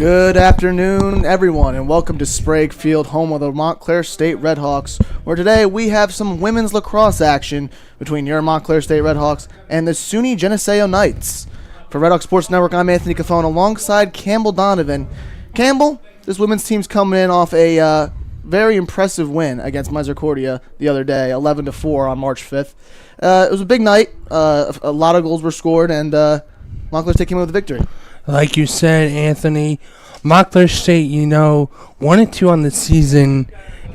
Good afternoon, everyone, and welcome to Sprague Field, home of the Montclair State Redhawks, where today we have some women's lacrosse action between your Montclair State Redhawks and the SUNY-Geneseo Knights. For Red Hawk Sports Network, I'm Anthony Cafone alongside Campbell Donovan. Campbell, this women's team's coming in off a very impressive win against Misericordia the other day, 11-4 on March 5th. It was a big night. A lot of goals were scored, and Montclair State came in with a victory. Like you said, Anthony, Montclair State, 1-2 on the season,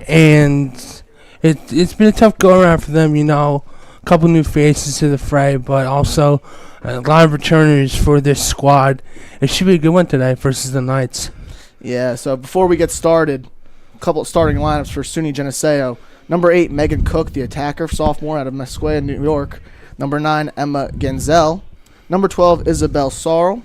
and it's been a tough go-around for them, a couple new faces to the fray, but also a lot of returners for this squad. It should be a good one today versus the Knights. Yeah, so before we get started, a couple of starting lineups for SUNY-Geneseo. Number 8, Megan Cook, the attacker, sophomore out of Mesquite, New York. Number 9, Emma Genzel. Number 12, Isabel Sorrell.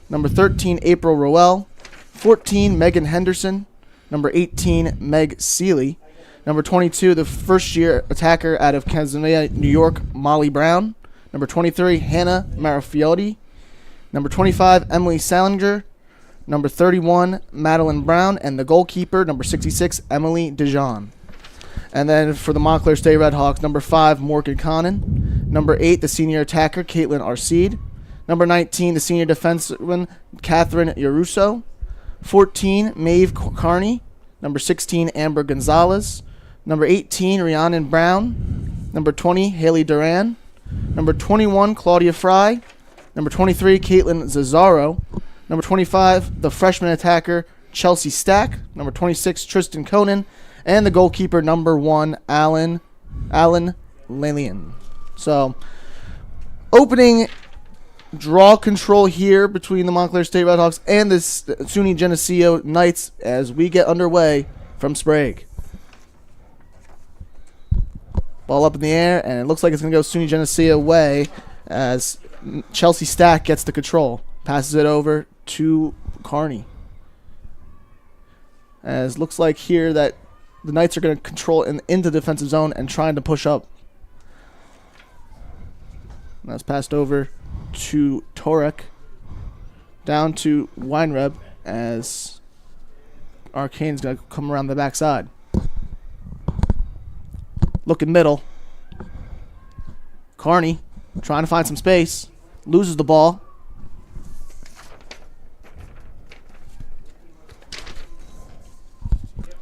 Number 13, April Roel. 14, Megan Henderson. Number 18, Meg Seeley. Number 22, the first-year attacker out of Kenzania, New York, Molly Brown. Number 23, Hannah Marafiotti. Number 25, Emily Salinger. Number 31, Madeline Brown. And the goalkeeper, number 66, Emily Dijon. And then for the Montclair State Redhawks, number 5, Morgan Connon. Number 8, the senior attacker, Caitlin Arcide. Number 19, the senior defenseman, Catherine Yaruso. 14, Maeve Carney. Number 16, Amber Gonzalez. Number 18, Rhiannon Brown. Number 20, Haley Duran. Number 21, Claudia Fry. Number 23, Caitlin Zazzaro. Number 25, the freshman attacker, Chelsea Stack. Number 26, Tristan Conan. And the goalkeeper, number 1, Alan Lillian. So, opening draw control here between the Montclair State Redhawks and the SUNY-Geneseo Knights as we get underway from Sprague. Ball up in the air, and it looks like it's going to go SUNY-Geneseo way as Chelsea Stack gets the control. Passes it over to Carney. As looks like here that the Knights are going to control into the defensive zone and trying to push up. That's passed over to Torek, down to Weinreb as Arcane's going to come around the backside. Looking middle. Carney trying to find some space. Loses the ball.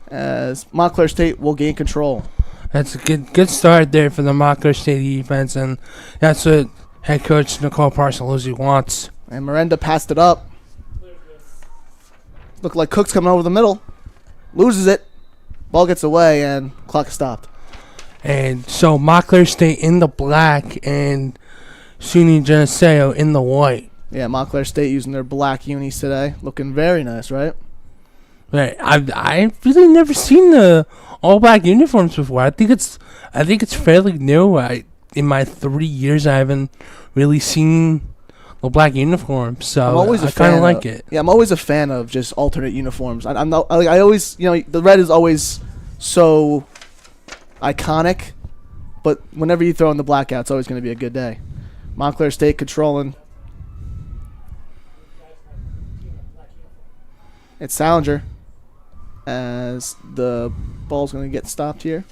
As Montclair State will gain control. That's a good start there for the Montclair State defense, and that's what head coach Nicole Parsaluzzi wants. And Miranda passed it up. Looked like Cook's coming over the middle. Loses it. Ball gets away, and clock is stopped. And so Montclair State in the black and SUNY-Geneseo in the white. Yeah, Montclair State using their black unis today. Looking very nice, right? Right. I've really never seen the all black uniforms before. I think it's fairly new. In my 3 years, I haven't really seen the black uniforms, so I kind of like it. Yeah, I'm always a fan of just alternate uniforms. I always, the red is always so iconic, but whenever you throw in the black out, it's always going to be a good day. Montclair State controlling. It's Salinger as the ball's going to get stopped here.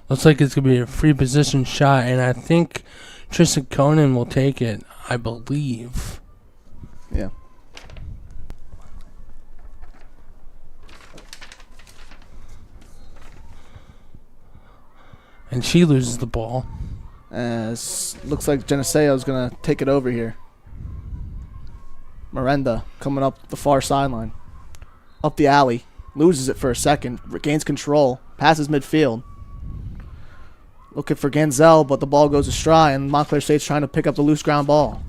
Looks like it's going to be a free position shot, and I think Tristan Conan will take it, I believe. Yeah. And she loses the ball. As looks like Geneseo is going to take it over here. Miranda coming up the far sideline. Up the alley. Loses it for a second. Gains control. Passes midfield. Looking for Genzel, but the ball goes astray, and Montclair State's trying to pick up the loose ground ball.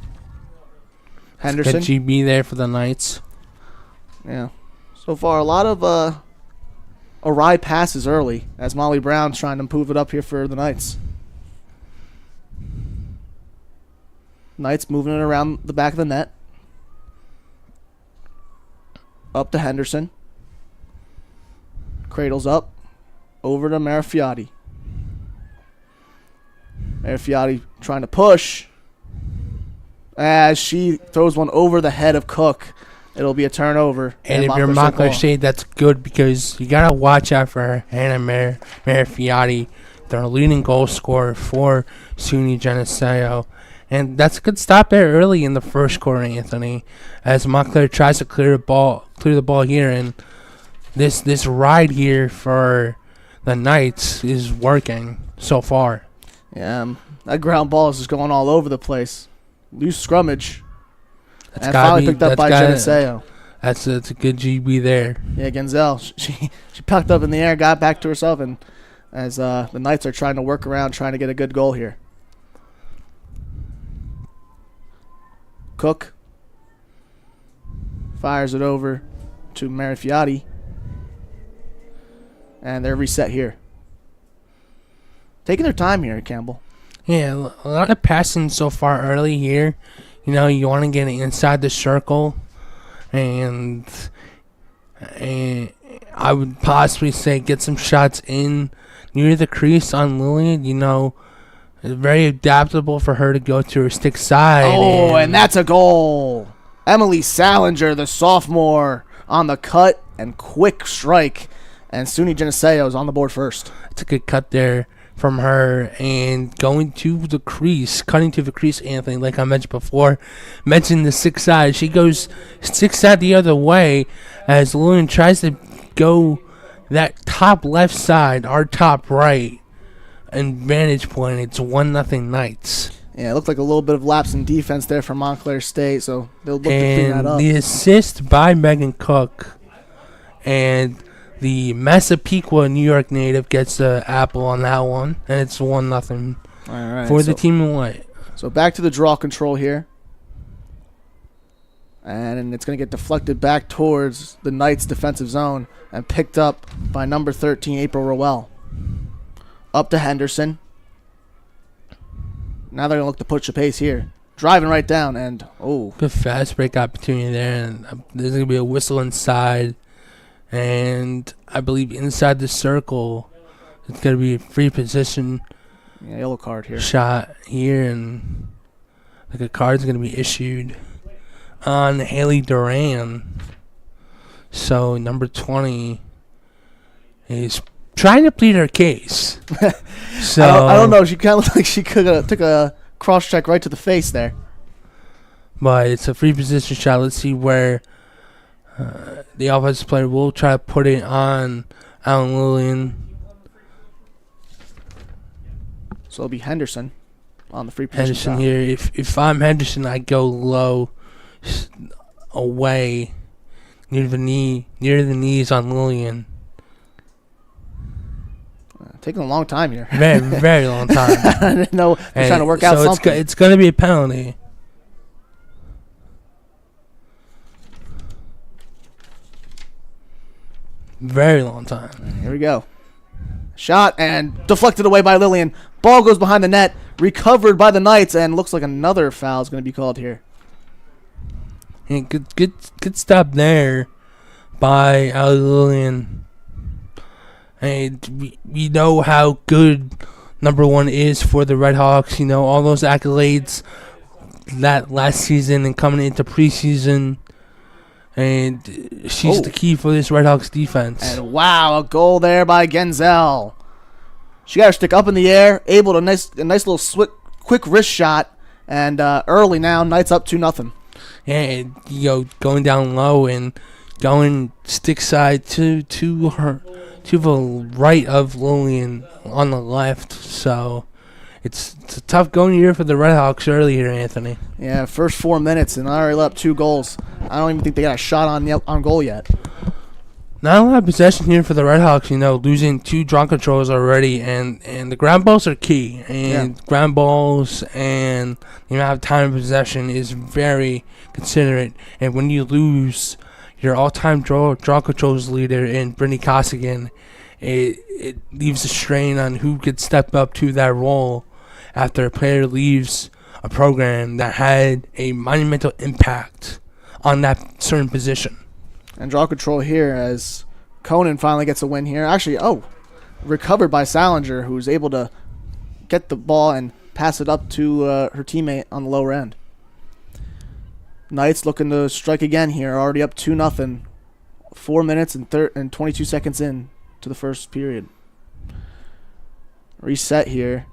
Henderson. Good GB there for the Knights. Yeah. So far, a lot of awry passes early, as Molly Brown's trying to move it up here for the Knights. Knights moving it around the back of the net. Up to Henderson. Cradles up. Over to Marafiotti. Marafiotti trying to push. As she throws one over the head of Cook. It'll be a turnover. And if you're Montclair State, that's good because you got to watch out for Hannah Marifiotti, their leading goal scorer for SUNY-Geneseo. And that's a good stop there early in the first quarter, Anthony, as Montclair tries to clear the ball here. And this ride here for the Knights is working so far. Yeah, that ground ball is just going all over the place. Loose scrummage. That's and finally picked up by Geneseo. That's a good GB there. Yeah, Genzel. She pucked up in the air, got back to herself, and as the Knights are trying to work around, trying to get a good goal here. Cook fires it over to Marifiotti, and they're reset here. Taking their time here, Campbell. Yeah, a lot of passing so far early here. You know, you want to get inside the circle, and I would possibly say get some shots in near the crease on Lillian. You know, it's very adaptable for her to go to her stick side. Oh, and that's a goal. Emily Salinger, the sophomore, on the cut and quick strike, and SUNY-Geneseo is on the board first. It's a good cut there from her, and going to the crease, cutting to the crease, Anthony, like I mentioned before, mentioned the stick side. She goes stick side the other way as Lillian tries to go that top left side, our top right, and vantage point. It's 1-0 Knights. Yeah, it looked like a little bit of lapse in defense there from Montclair State, so they'll look to clean that up. And the assist by Megan Cook, and the Massapequa, New York native, gets the apple on that one, and it's 1-0 for the team in white. So back to the draw control here. And it's going to get deflected back towards the Knights' defensive zone and picked up by number 13, April Rowell. Up to Henderson. Now they're going to look to push the pace here. Driving right down, and good fast break opportunity there, and there's going to be a whistle inside. And I believe inside the circle, it's going to be a free position. Yeah, yellow card here. Shot here, and like a card's going to be issued on Haley Duran. So number 20 is trying to plead her case. So I don't know. She kind of looked like she could have took a cross check right to the face there. But it's a free position shot. Let's see where the offensive player will try to put it on Alan Lillian. So it'll be Henderson on the free position Henderson shot. here. If I'm Henderson, I go low, away, near the knees on Lillian. Taking a long time here. Very, very long time. I didn't know they're trying to work out something. It's going to be a penalty. Very long time. Here we go. Shot and deflected away by Lillian. Ball goes behind the net. Recovered by the Knights, and looks like another foul is going to be called here. And good stop there by Ali Lillian. And we know how good number 1 is for the Red Hawks. You know, all those accolades that last season and coming into preseason. And she's the key for this Red Hawks defense. And wow, a goal there by Genzel. She got her stick up in the air, able to a nice little quick wrist shot, and early now, Knights up 2-0. And going down low and going stick side to the right of Lillian on the left. So it's a tough going year for the Red Hawks early here, Anthony. Yeah, first 4 minutes and already let up 2 goals. I don't even think they got a shot on goal yet. Not a lot of possession here for the Red Hawks, losing 2 draw controls already, and the ground balls are key. And ground balls and the amount of time of possession is very considerate. And when you lose your all-time draw controls leader in Brittany Costigan, it leaves a strain on who could step up to that role after a player leaves a program that had a monumental impact on that certain position. And draw control here as Conan finally gets a win here. Actually, recovered by Salinger, who's able to get the ball and pass it up to her teammate on the lower end. Knights looking to strike again here. Already up 2-0. 4 minutes and 22 seconds in to the first period. Reset here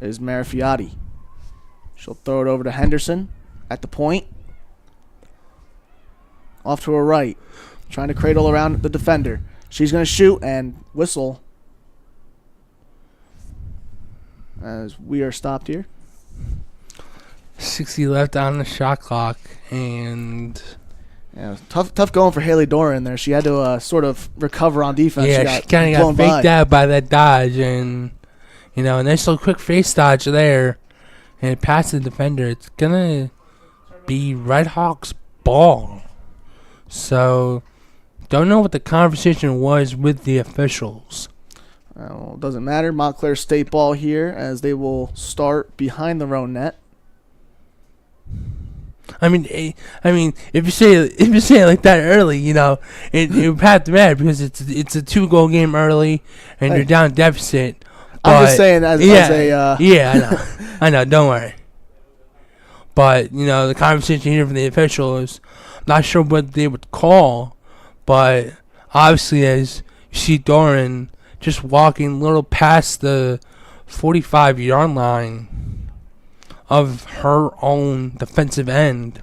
is Marifiati. She'll throw it over to Henderson at the point. Off to her right. Trying to cradle around the defender. She's going to shoot and whistle as we are stopped here. 60 left on the shot clock, and yeah, tough going for Haley Doran there. She had to sort of recover on defense. Yeah, she kind of got faked out by that dodge, and a nice little quick face dodge there, and it passed the defender. It's gonna be Red Hawks ball. So, don't know what the conversation was with the officials. Well, it doesn't matter. Montclair State ball here as they will start behind their own net. I mean, if you say it like that early, it would have to matter because it's a 2-goal game early, and you're down deficit. I'm just saying as a I know. Don't worry. But the conversation here from the official is not sure what they would call, but obviously as you see Doran just walking a little past the 45-yard line of her own defensive end.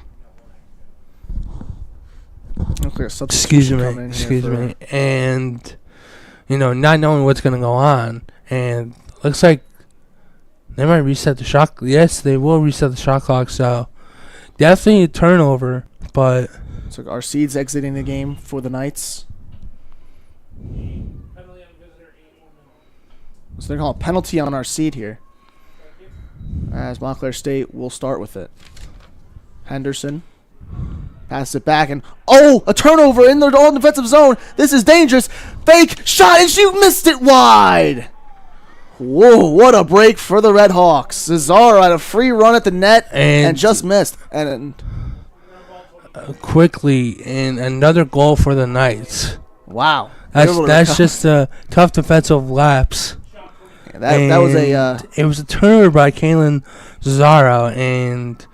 Excuse me. And, not knowing what's going to go on. And looks like they might reset the shot. Yes, they will reset the shot clock. So, definitely a turnover. But so our seeds exiting the game for the Knights. So they're calling a penalty on our seed here. As Montclair State will start with it. Henderson passes it back, and a turnover in their own defensive zone. This is dangerous. Fake shot, and she missed it wide. Whoa, what a break for the Red Hawks. Cesaro had a free run at the net and just missed. And quickly, and another goal for the Knights. Wow. That's just a tough defensive lapse. That was it was a turnover by Kaylin Zaro, and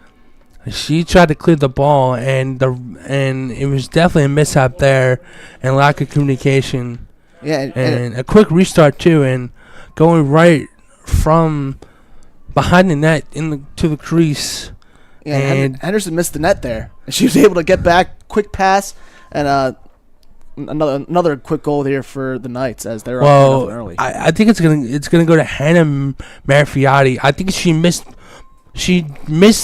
she tried to clear the ball, and it was definitely a mishap there and lack of communication. Yeah, and a quick restart too, and going right from behind the net to the crease. Yeah, and Henderson missed the net there, and she was able to get back, quick pass, and another quick goal here for the Knights as they're up early. I think it's gonna go to Hannah Marifiati. I think she missed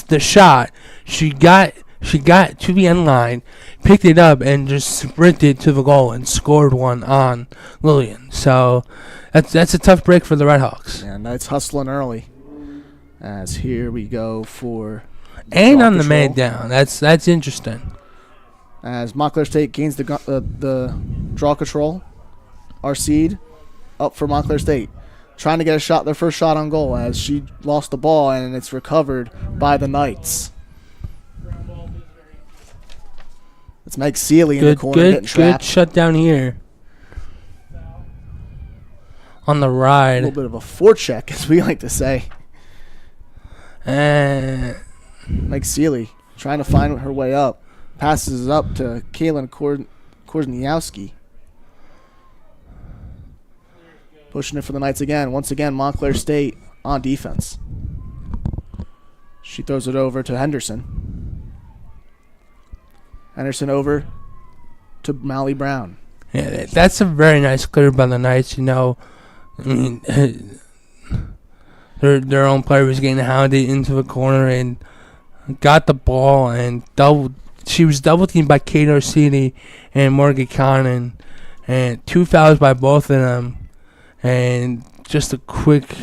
the shot. She got to the end line, picked it up, and just sprinted to the goal and scored one on Lillian. So that's a tough break for the Red Hawks. Yeah, Knights hustling early. As here we go for and on the man down. That's interesting. As Montclair State gains the draw control, our seed up for Montclair State, trying to get their first shot on goal as she lost the ball and it's recovered by the Knights. It's Meg Seeley in the corner getting trapped. Good shut down here on the ride. A little bit of a forecheck, as we like to say. Meg Seeley trying to find her way up. Passes up to Kaylin Korzeniowski. Pushing it for the Knights again. Once again, Montclair State on defense. She throws it over to Henderson. Henderson over to Mally Brown. Yeah, that's a very nice clear by the Knights. I mean, their own player was getting hounded into the corner and got the ball and she was double teamed by Kate Orsini and Morgan Connon, and 2 fouls by both of them, and just a quick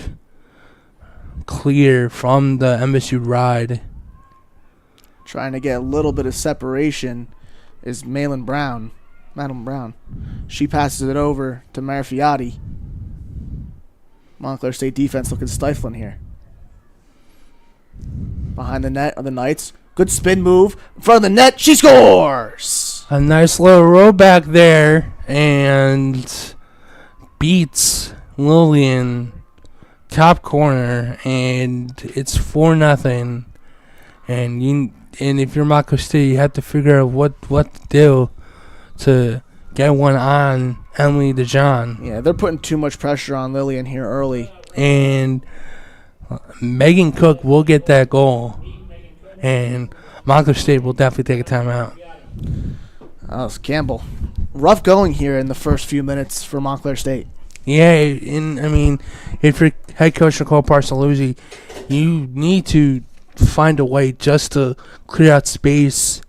clear from the MSU ride. Trying to get a little bit of separation is Madam Brown. She passes it over to Marifiati. Montclair State defense looking stifling here. Behind the net are the Knights. Good spin move. In front of the net. She scores! A nice little row back there. And beats Lillian top corner. And it's 4-0. And if you're Montclair State, you have to figure out what to do to get one on Emily DeJohn. Yeah, they're putting too much pressure on Lillian here early. And Megan Cook will get that goal. And Montclair State will definitely take a timeout. Oh, it's Campbell. Rough going here in the first few minutes for Montclair State. Yeah, and I mean, if you're head coach Nicole Parsaluzzi, you need to find a way just to clear out space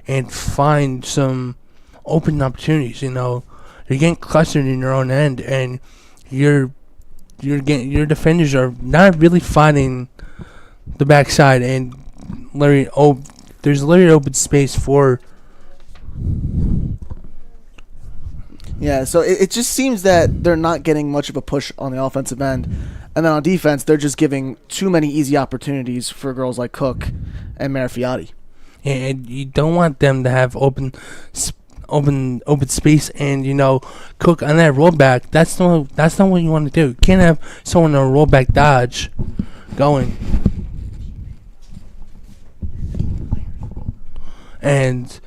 and find some open opportunities. You know, you're getting clustered in your own end, and your defenders are not really finding the backside, and there's literally open space for. Yeah, so it just seems that they're not getting much of a push on the offensive end. And then on defense, they're just giving too many easy opportunities for girls like Cook and Marafiati. And you don't want them to have open space. And, you know, Cook on that rollback, that's not what you want to do. You can't have someone on a rollback dodge going. And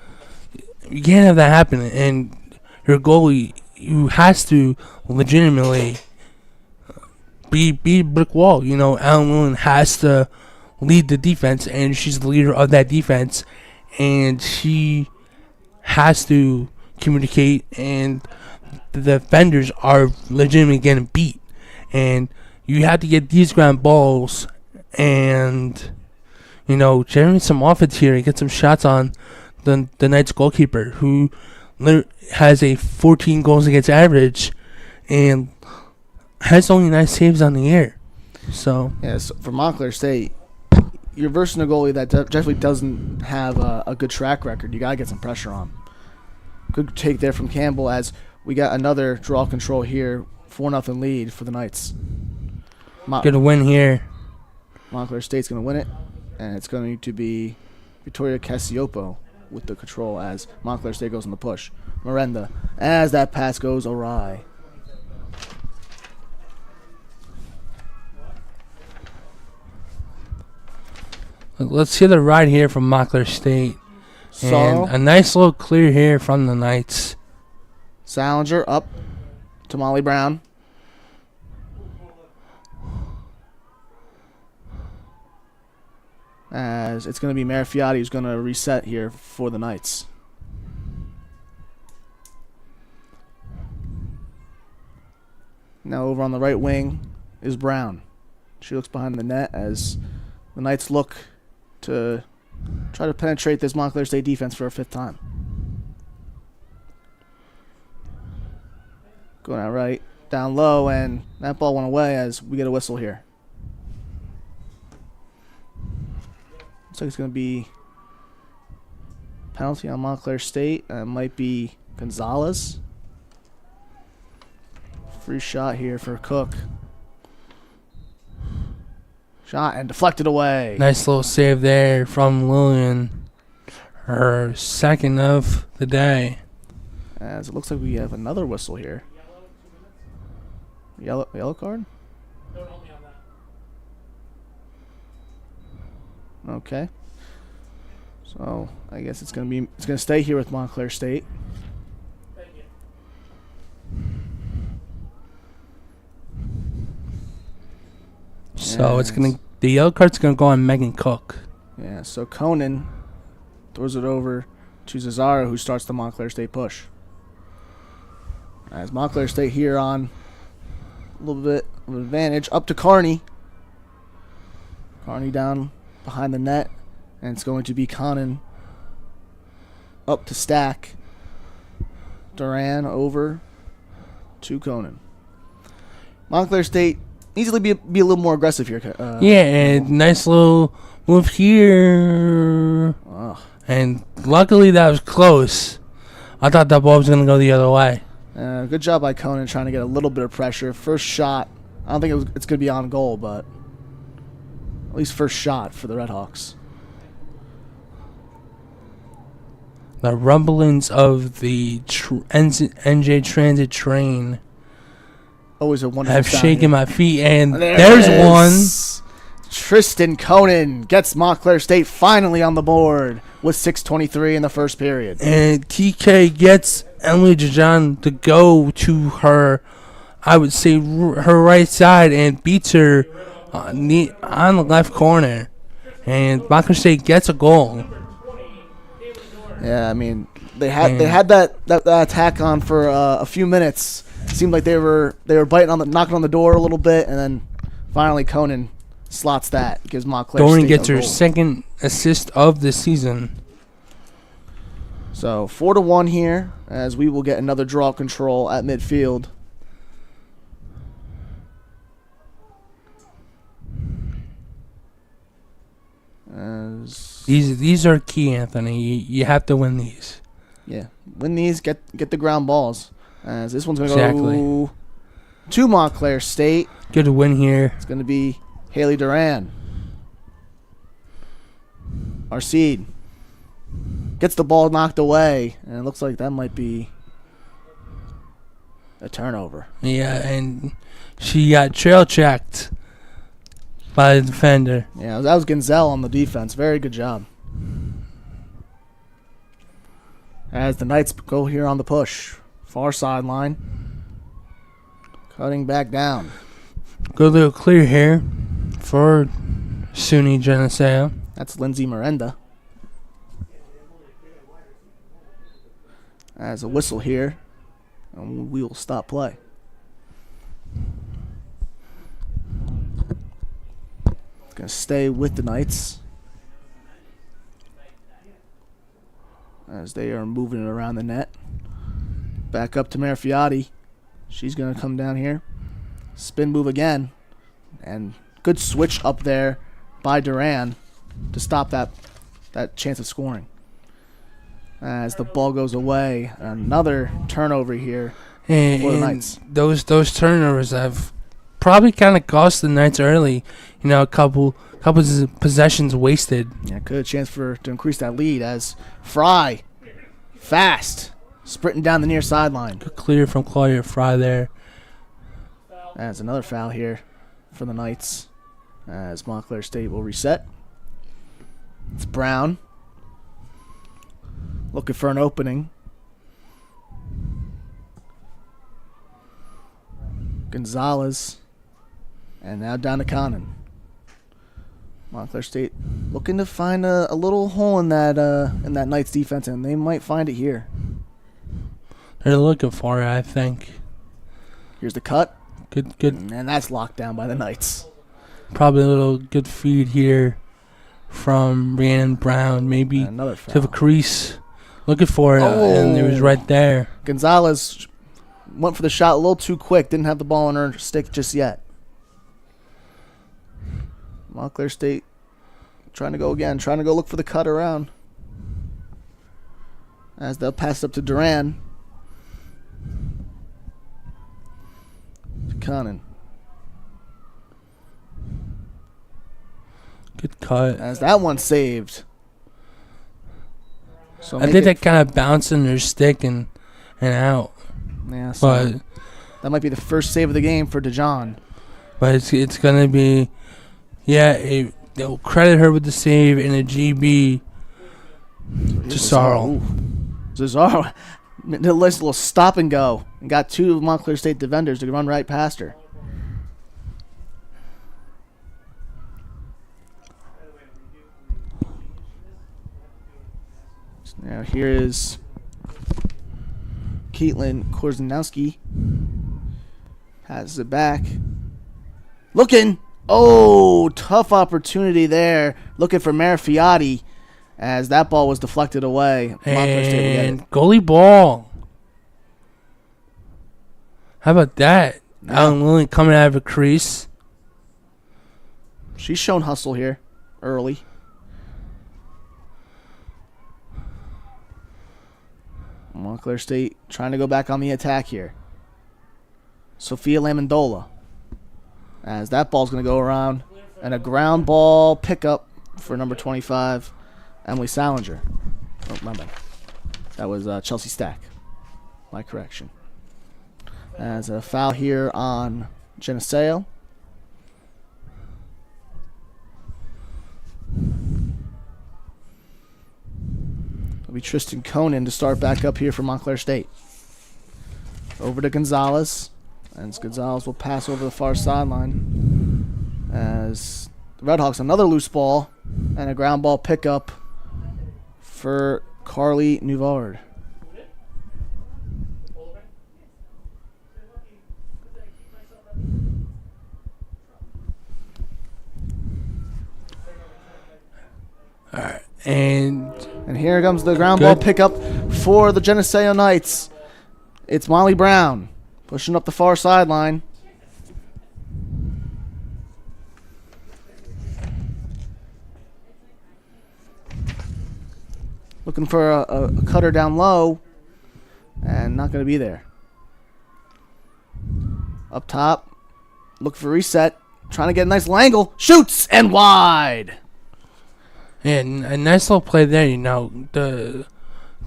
you can't have that happen. And your goalie, who has to legitimately be a brick wall. You know, Ellen Lewin has to lead the defense, and she's the leader of that defense, and she has to communicate, and the defenders are legitimately getting beat. And you have to get these ground balls and, you know, generate some offense here and get some shots on the Knights goalkeeper, who has a 14 goals against average and has only 9 saves on the year. So for Montclair State, you're versing a goalie that definitely doesn't have a good track record. You gotta get some pressure on. Good take there from Campbell as we got another draw control here, 4-0 lead for the Knights. Good win here. Montclair State's gonna win it, and it's going to be Victoria Casiopo with the control as Montclair State goes on the push. Miranda, as that pass goes awry. Let's see the ride here from Montclair State. And a nice little clear here from the Knights. Salinger up to Molly Brown. As it's going to be Marafiati who's going to reset here for the Knights. Now over on the right wing is Brown. She looks behind the net as the Knights look to try to penetrate this Montclair State defense for a 5th time. Going out right, down low, and that ball went away as we get a whistle here. Looks like it's going to be penalty on Montclair State. It might be Gonzalez. Free shot here for Cook. Shot and deflected away. Nice little save there from Lillian. Her second of the day. As it looks like we have another whistle here. Yellow card? Okay. So I guess it's gonna stay here with Montclair State. So the yellow card's gonna go on Megan Cook. Yeah, so Conan throws it over to Cesaro, who starts the Montclair State push. As Montclair State here on a little bit of advantage. Up to Carney. Carney down behind the net. And it's going to be Conan up to Stack. Duran over to Conan. Montclair State needs to be a little more aggressive here. And nice little move here. Oh. And luckily that was close. I thought that ball was going to go the other way. Good job by Conan trying to get a little bit of pressure. First shot. I don't think it's going to be on goal, but at least first shot for the Redhawks. The rumblings of the NJ Transit train Always a wonderful have sound shaken here. my feet, and There's there's one. Tristan Conan gets Montclair State finally on the board with 6:23 in the first period. And TK gets Emily Dijon to go to her, I would say, her right side and beats her on the left corner. And Montclair State gets a goal. Yeah, I mean, they had that attack on for a few minutes. It seemed like they were knocking on the door a little bit, and then finally Conan slots that, gives Montclair Dorian State gets a her goal. second assist of the season. So 4-1 here, as we will get another draw control at midfield. As These are key, Anthony. You have to win these. yeah, win these, get the ground balls. As this one's gonna Exactly. go to Montclair State. Good win here. It's gonna be Haley Duran. Our seed gets the ball knocked away, and it looks like that might be a turnover. Yeah, and she got trail checked by the defender. Yeah, that was Gonzell on the defense. Very good job. As the Knights go here on the push. Far sideline. Cutting back down. Good little clear here for SUNY-Geneseo. That's Lindsay Miranda. As a whistle here, and we will stop play. Going to stay with the Knights as they are moving it around the net. Back up to Marifiotti. She's going to come down here. Spin move again. And good switch up there by Duran to stop that chance of scoring. As the ball goes away, another turnover here for the Knights. Those turnovers have probably kind of cost the Knights early. You know, a couple possessions wasted. Yeah, good chance to increase that lead as Fry, fast, sprinting down the near sideline. Good clear from Claudia Fry there. As another foul here for the Knights, as Montclair State will reset. It's Brown looking for an opening. Gonzalez, and now down to Conan. Montclair State looking to find a little hole in that Knights defense, and they might find it here. They're looking for it, I think. Here's the cut. Good. And that's locked down by the Knights. Probably a little good feed here from Rhiannon Brown. Maybe And another foul. to the crease. Looking for it, and it was right there. Gonzalez went for the shot a little too quick. Didn't have the ball on her stick just yet. Montclair State trying to go again. Trying to go look for the cut around. As they'll pass up to Duran. To Conan. Good cut. As that one saved. So I think that kind of bounced in their stick and out. Yeah, so But that might be the first save of the game for Dijon. it's gonna be, yeah. They'll credit her with the save and a GB to Sorrel. Cesaro, a little stop and go, and got two Montclair State defenders to run right past her. Now here is Caitlin Korzenowski. Passes it back. Looking. Oh, tough opportunity there. Looking for Marifiotti as that ball was deflected away. Montclair State will get it. And goalie ball. How about that? Alan Lilly coming out of a crease. She's shown hustle here early. Montclair State trying to go back on the attack here. Sophia Lamondola. As that ball's going to go around. And a ground ball pickup for number 25, Emily Salinger. Oh, my bad. That was Chelsea Stack. My correction. As a foul here on Geneseo. It'll be Tristan Conan to start back up here for Montclair State. Over to Gonzalez. And Gonzalez will pass over the far sideline. As the Redhawks, another loose ball and a ground ball pickup for Carly Nuvard. All right, and here comes the ground ball pickup for the Geneseo Knights. It's Molly Brown pushing up the far sideline. Looking for a cutter down low, and not going to be there. Up top, look for reset, trying to get a nice little angle, shoots, and wide. And a nice little play there,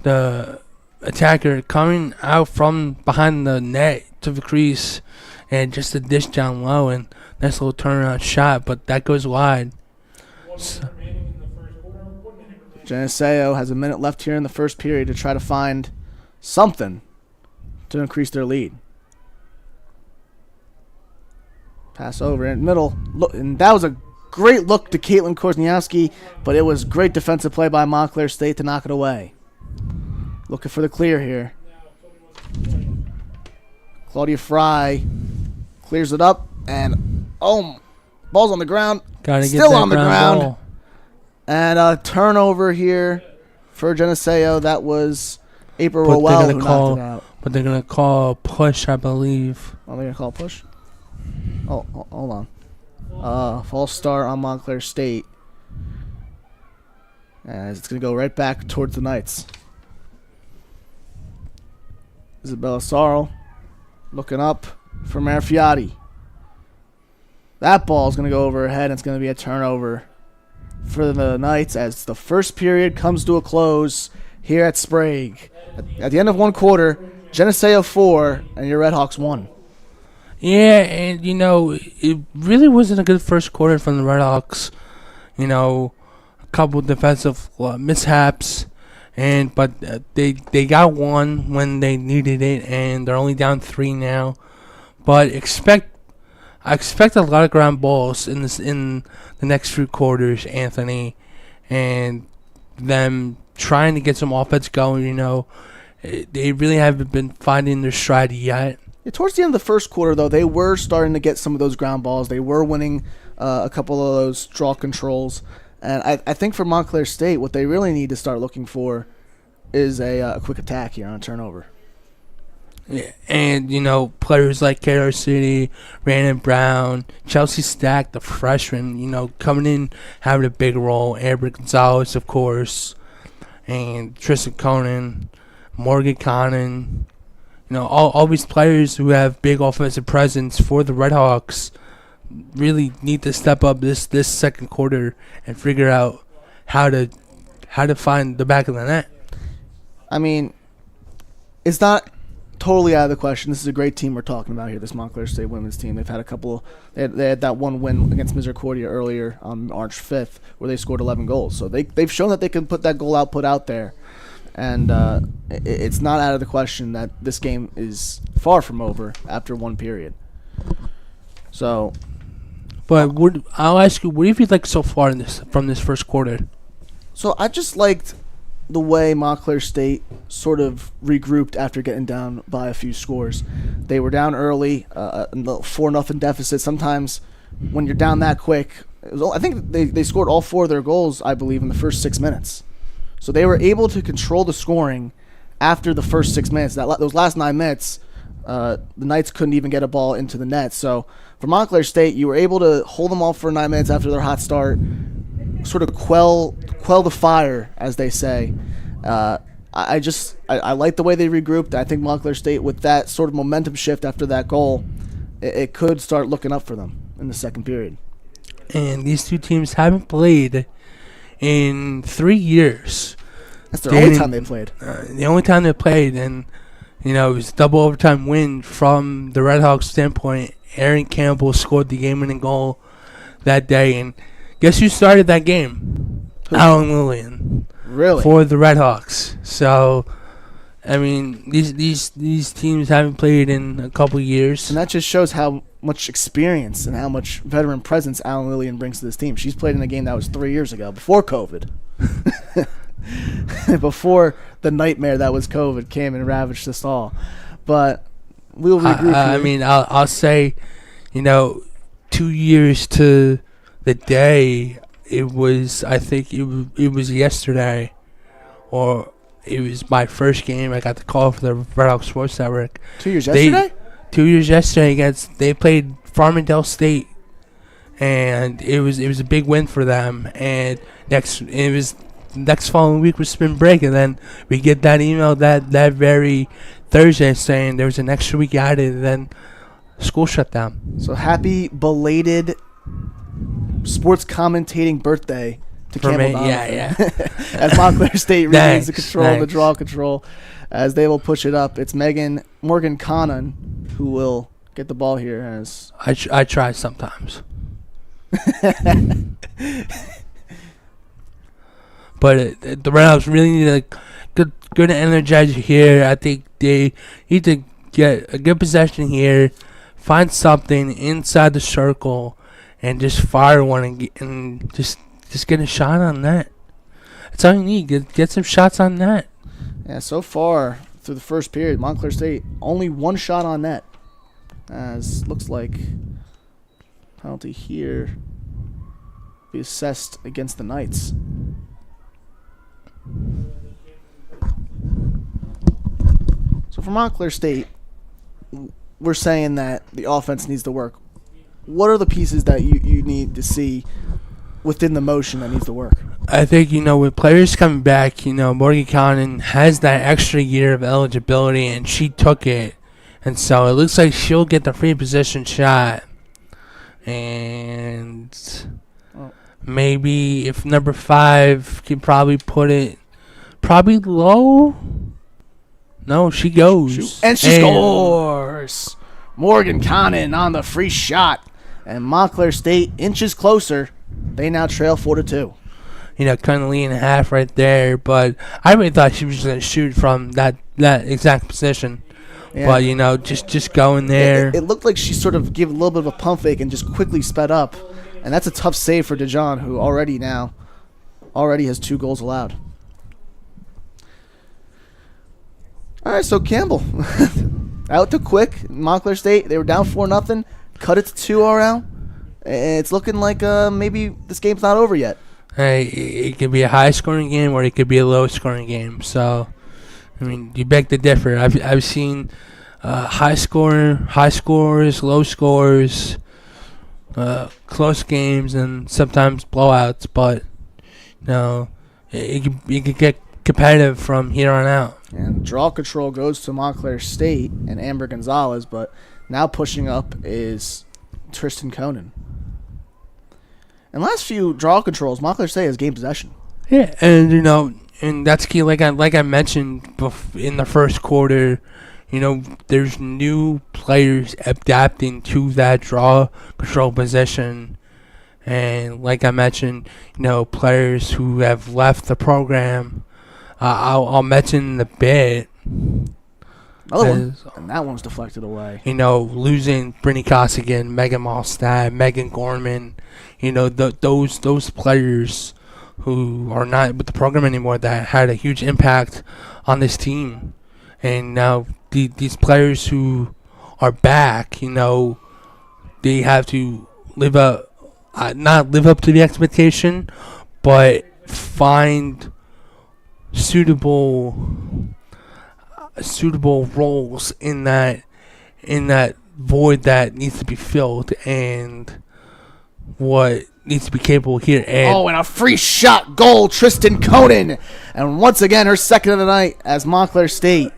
the attacker coming out from behind the net to the crease and just a dish down low and nice little turnaround shot, but that goes wide. So, Geneseo has a minute left here in the first period to try to find something to increase their lead. Pass over in the middle, look, and that was a great look to Caitlin Korzeniowski, but it was great defensive play by Montclair State to knock it away. Looking for the clear here. Claudia Fry clears it up, and ball's on the ground. Still on the ground. Ball. And a turnover here for Geneseo. That was April Rowell who knocked it out. But they're going to call a push, I believe. Oh, they're going to call a push? Oh, hold on. False start on Montclair State. As it's going to go right back towards the Knights. Isabella Sorrell looking up for Marfiotti. That ball is going to go over her head, and it's going to be a turnover for the Knights as the first period comes to a close here at Sprague. At the end of one quarter, Geneseo 4 and your Redhawks 1. Yeah, and it really wasn't a good first quarter from the Redhawks. A couple defensive mishaps, but they got one when they needed it, and they're only down 3 now. But I expect a lot of ground balls in the next few quarters, Anthony, and them trying to get some offense going. They really haven't been finding their stride yet. Yeah, towards the end of the first quarter, though, they were starting to get some of those ground balls. They were winning a couple of those draw controls. And I think for Montclair State, what they really need to start looking for is a quick attack here on a turnover. Yeah, and, players like Kato City, Brandon Brown, Chelsea Stack, the freshman, coming in, having a big role. Amber Gonzalez, of course, and Tristan Conan, Morgan Connon. All these players who have big offensive presence for the Redhawks really need to step up this second quarter and figure out how to find the back of the net. I mean, it's not totally out of the question. This is a great team we're talking about here, this Montclair State women's team. They've had a couple. They had that one win against Misericordia earlier on March 5th where they scored 11 goals. So they've shown that they can put that goal output out there. And it's not out of the question that this game is far from over after one period. So, but I'll ask you, what have you liked so far from this first quarter? So I just liked the way Montclair State sort of regrouped after getting down by a few scores. They were down early, 4-0 deficit. Sometimes when you're down that quick, I think they scored all 4 of their goals, I believe, in the first 6 minutes. So they were able to control the scoring after the first 6 minutes. Those last 9 minutes, the Knights couldn't even get a ball into the net. So for Montclair State, you were able to hold them off for 9 minutes after their hot start, sort of quell the fire, as they say. I like the way they regrouped. I think Montclair State, with that sort of momentum shift after that goal, it could start looking up for them in the second period. And these two teams haven't played in 3 years. That's the only time they played. The only time they played, and it was a double overtime win from the Redhawks standpoint. Erin Campbell scored the game-winning goal that day, and guess who started that game? Alan Lillian. Really? For the Redhawks. So, I mean, these teams haven't played in a couple years. And that just shows how much experience and how much veteran presence Alan Lillian brings to this team. She's played in a game that was 3 years ago, before COVID. Before the nightmare that was COVID came and ravaged us all. But we'll regroup I mean, I'll say, 2 years to the day, I think it was yesterday, or it was my first game. I got the call for the Red Hawk Sports Network. 2 years yesterday? 2 years yesterday they played Farmingdale State, and it was a big win for them. And next following week was spring break, and then we get that email that very Thursday saying there was an extra week added, and then school shut down. So happy belated sports commentating birthday to Campbell Donovan. Yeah. As Montclair State regains the control of the thanks. draw control, as they will push it up. It's Morgan Connon who will get the ball here. As I try sometimes. But the Redhawks really need a good energizer here. I think they need to get a good possession here, find something inside the circle, and just fire one and just get a shot on net. That's all you need. Get some shots on net. Yeah, so far through the first period, Montclair State only one shot on net. As looks like penalty here be assessed against the Knights. So for Montclair State, we're saying that the offense needs to work. What are the pieces that you need to see within the motion that needs to work? I think, with players coming back, Morgan Connon has that extra year of eligibility, and she took it. And so it looks like she'll get the free position shot. And maybe if number 5 can probably put it probably low. No, she goes. And she scores! Morgan Connon on the free shot. And Montclair State inches closer. They now trail 4-2. Couldn't lean a half right there, but I really thought she was going to shoot from that exact position. Yeah. But, just go in there. It looked like she sort of gave a little bit of a pump fake and just quickly sped up. And that's a tough save for DeJohn, who already has 2 goals allowed. All right, so Campbell. Out to quick. Montclair State, they were down 4-0. Cut it to 2 RL. And it's looking like maybe this game's not over yet. Hey, it could be a high-scoring game or it could be a low-scoring game. So, I mean, you beg to differ. I've seen high scores, low scores, close games, and sometimes blowouts. But it could get competitive from here on out. And draw control goes to Montclair State and Amber Gonzalez, but now pushing up is Tristan Conan. And last few draw controls, Montclair State has game possession. Yeah, and and that's key. Like I mentioned in the first quarter, there's new players adapting to that draw control position, and like I mentioned, players who have left the program. I'll mention in a bit. Another one, and that one's deflected away. Losing Brittany Costigan, Megan Malstad, Megan Gorman, those players who are not with the program anymore that had a huge impact on this team. And now these players who are back, they have to not live up to the expectation, but find suitable roles in that void that needs to be filled, and what needs to be capable here. And a free shot goal, Tristan Conan, and once again her second of the night as Montclair State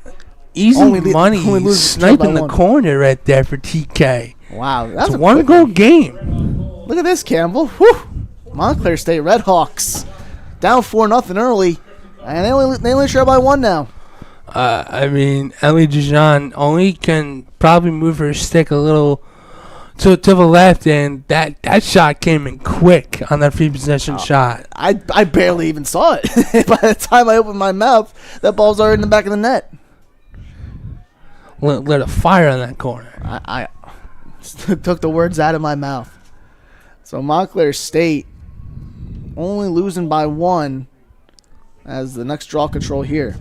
easy money sniping the corner right there for TK. Wow, that's a 1-goal game. Look at this, Campbell. Whew. Montclair State Redhawks down 4-0 early, and they only trail by 1 now. I mean, Ellie DeJean only can probably move her stick a little to the left, and that shot came in quick on that free possession shot. I barely even saw it. By the time I opened my mouth, that ball's already in the back of the net. Lit a fire on that corner. I took the words out of my mouth. So Montclair State only losing by 1 as the next draw control here.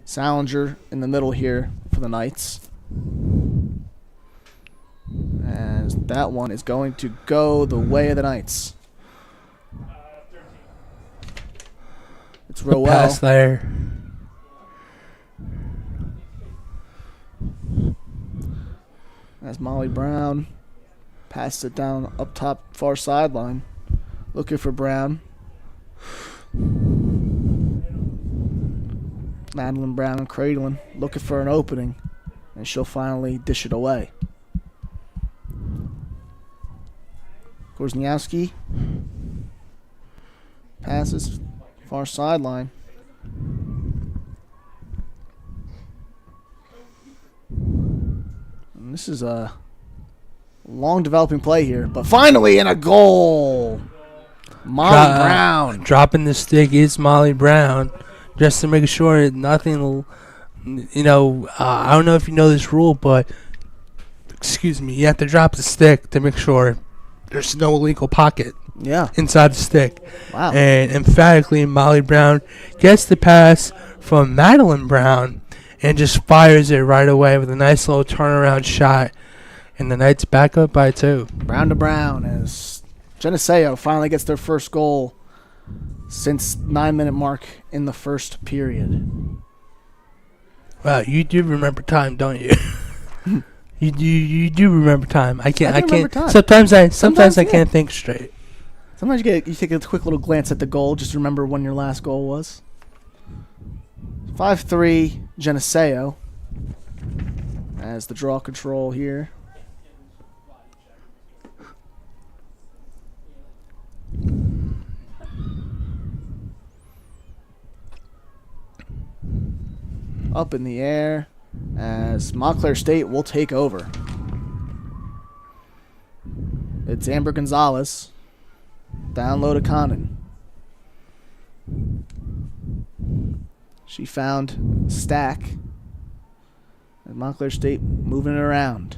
Salinger in the middle here for the Knights. As that one is going to go the way of the Knights. It's Rowell. Pass there. As Molly Brown passes it down up top far sideline. Looking for Brown. Madeline Brown and Cradlin looking for an opening. And she'll finally dish it away. Korzeniowski passes far sideline. And this is a long developing play here, but finally in a goal. Molly Brown. Dropping the stick is Molly Brown, just to make sure nothing will, I don't know if you know this rule, but, you have to drop the stick to make sure there's no illegal pocket inside the stick. Wow. And emphatically, Molly Brown gets the pass from Madeline Brown and just fires it right away with a nice little turnaround shot. And the Knights back up by 2. Brown to Brown as Geneseo finally gets their first goal since 9-minute mark in the first period. Wow, you do remember time, don't you? You do remember time. I can't. Remember time. Sometimes I can't think straight. Sometimes you take a quick little glance at the goal, just remember when your last goal was. 5-3 Geneseo as the draw control here. Up in the air as Montclair State will take over. It's Amber Gonzalez. Down low to Condon. She found Stack. And Montclair State moving it around.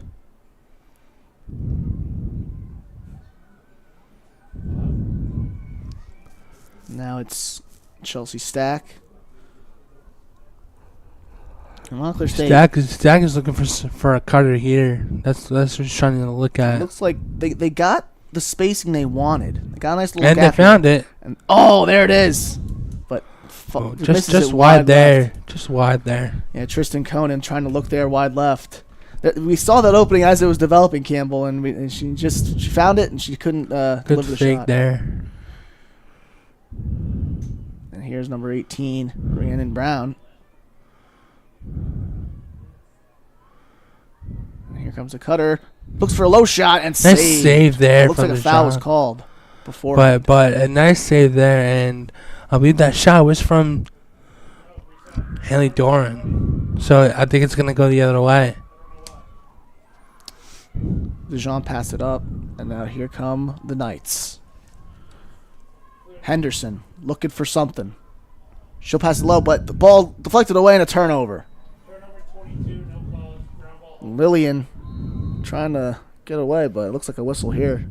Now it's Chelsea Stack. And Montclair State. Stack is looking for a cutter here. That's what she's trying to look at. It looks like they got the spacing they wanted. They got a nice little and gap. They found it. And there it is. But just wide there. Left. Just wide there. Yeah, Tristan Conan trying to look there wide left. We saw that opening as it was developing, Campbell, and she found it and she couldn't deliver the fake shot. There. And here's number 18, Rhiannon Brown. And here comes a cutter. Looks for a low shot and nice save there. It looks like a foul was called before. But a nice save there, and I believe that shot was from Haley Doran. So I think it's gonna go the other way. Dijon passed it up, and now here come the Knights. Henderson looking for something. She'll pass it low, but the ball deflected away and a turnover. Lillian trying to get away, but it looks like a whistle here.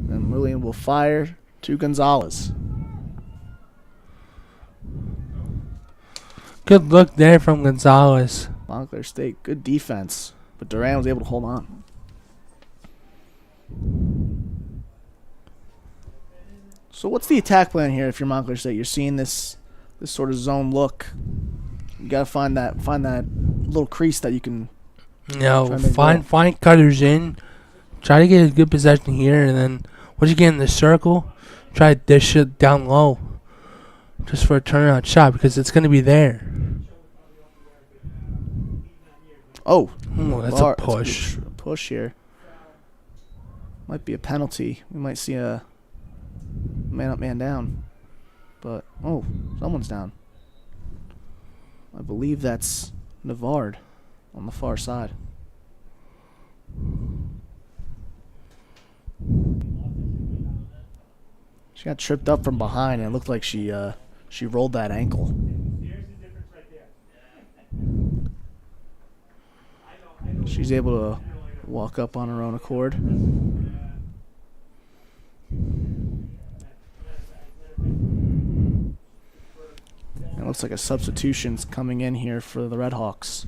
And Lillian will fire to Gonzalez. Good look there from Gonzalez. Montclair State, good defense, but Duran was able to hold on. So what's the attack plan here if you're Montclair State? You're seeing this sort of zone look. You gotta find that little crease that you can. Find cutters in. Try to get a good possession here, and then once you get in the circle, try to dish it down low, just for a turnaround shot because it's gonna be there. Oh, that's a push. That's a push here. Might be a penalty. We might see a man up, man down. But someone's down. I believe that's Navard on the far side. She got tripped up from behind, and it looked like she rolled that ankle. She's able to walk up on her own accord. It looks like a substitution's coming in here for the Red Hawks.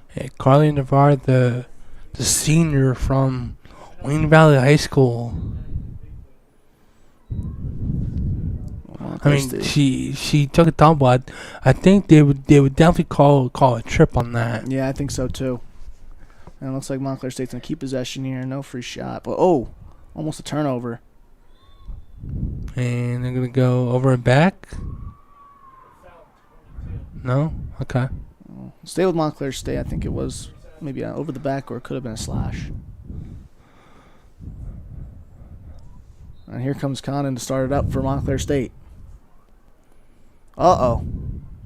Hey, Carly Navarre, the senior from Wayne Valley High School. I mean, she took a tumble. I think they would definitely call a trip on that. Yeah, I think so too. And it looks like Montclair State's gonna keep possession here. No free shot, but almost a turnover. And they're gonna go over and back. No, okay. Stay with Montclair State. I think it was maybe over the back, or it could have been a slash. And here comes Condon to start it up for Montclair State.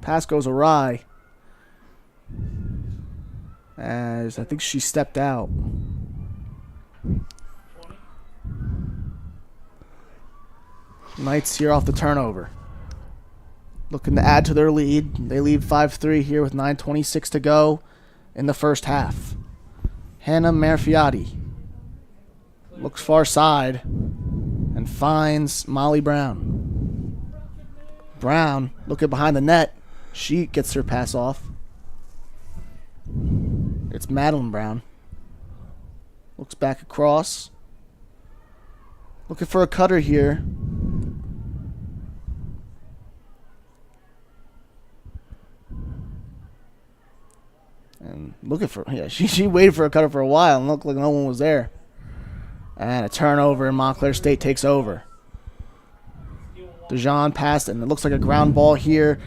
Pass goes awry. As I think she stepped out. Knights here off the turnover. Looking to add to their lead. They lead 5-3 here with 9:26 to go in the first half. Hannah Marfiati looks far side and finds Molly Brown. Brown looking behind the net. She gets her pass off. It's Madeline Brown. Looks back across. Looking for a cutter here. And looking for, she waited for a cutter for a while and looked like no one was there. And a turnover, and Montclair State takes over. DeJean passed, and it looks like a ground ball here.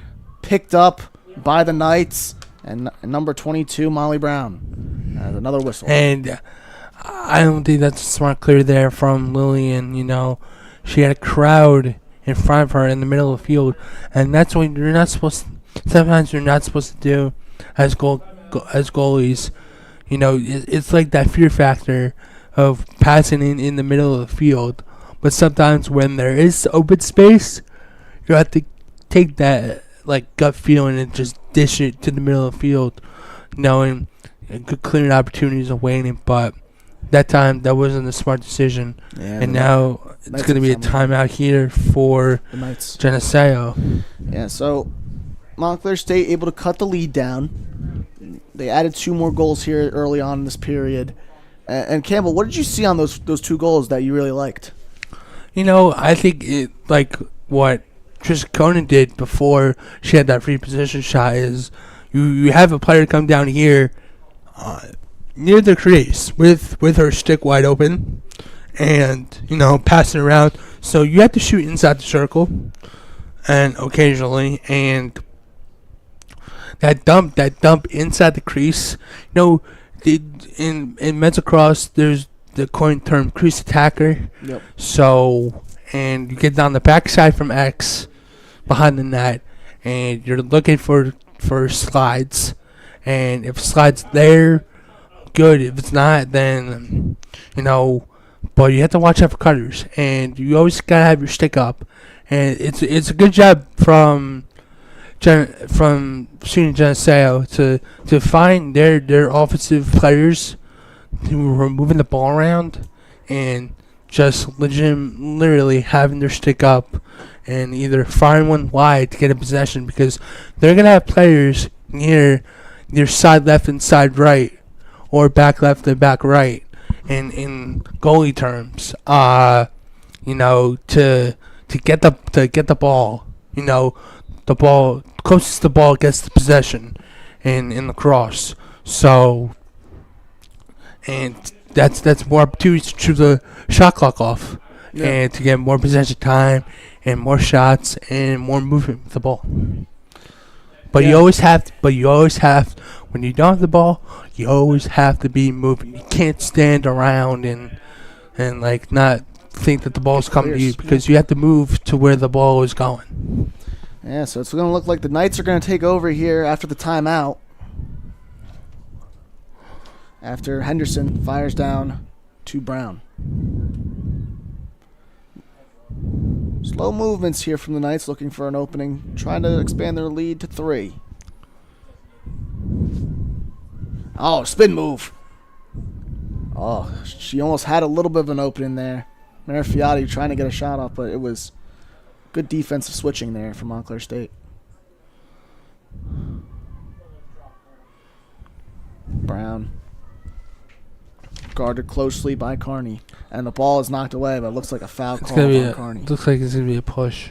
Picked up by the Knights. And number 22, Molly Brown. Another whistle. And I don't think that's a smart clear there from Lillian. She had a crowd in front of her in the middle of the field. And that's what you're not supposed to, sometimes you're not supposed to do as goalies. It's like that fear factor of passing in the middle of the field. But sometimes when there is open space, you have to take that gut feeling and just dish it to the middle of the field, knowing good clearing opportunities are waiting. But that time, that wasn't a smart decision. Yeah, and now it's going to be a timeout here for the Knights. Geneseo. Yeah, so Montclair State able to cut the lead down. They added 2 more goals here early on in this period. And Campbell, what did you see on those 2 goals that you really liked? I think what Trisha Conan did before she had that free position shot is you have a player come down here near the crease with her stick wide open and, passing around. So you have to shoot inside the circle and occasionally, and that dump inside the crease, in men's lacrosse, there's the coin term crease attacker. Yep. So, and you get down the backside from X behind the net, and you're looking for slides. And if slides there, good. If it's not, then but you have to watch out for cutters, and you always gotta have your stick up. And it's a good job from SUNY-Geneseo to find their offensive players who are moving the ball around and just literally having their stick up and either firing one wide to get a possession, because they're going to have players near side left and side right, or back left and back right, in goalie terms, to get the ball, the ball closest the ball gets the possession in lacrosse. So, and that's more opportunities to choose the shot clock off, and to get more possession time and more shots and more movement with the ball. But you always have when you don't have the ball, you always have to be moving. You can't stand around and not think that the ball's coming to you Clears. because you have to move to where the ball is going. Yeah, so it's going to look like the Knights are going to take over here after the timeout. After Henderson fires down to Brown. Slow movements here from the Knights, looking for an opening, trying to expand their lead to 3. Oh, spin move. Oh, she almost had a little bit of an opening there. Marifiotti trying to get a shot off, but it was good defensive switching there from Montclair State. Brown. Guarded closely by Carney. And the ball is knocked away, but it looks like a foul call on Carney. Looks like it's going to be a push.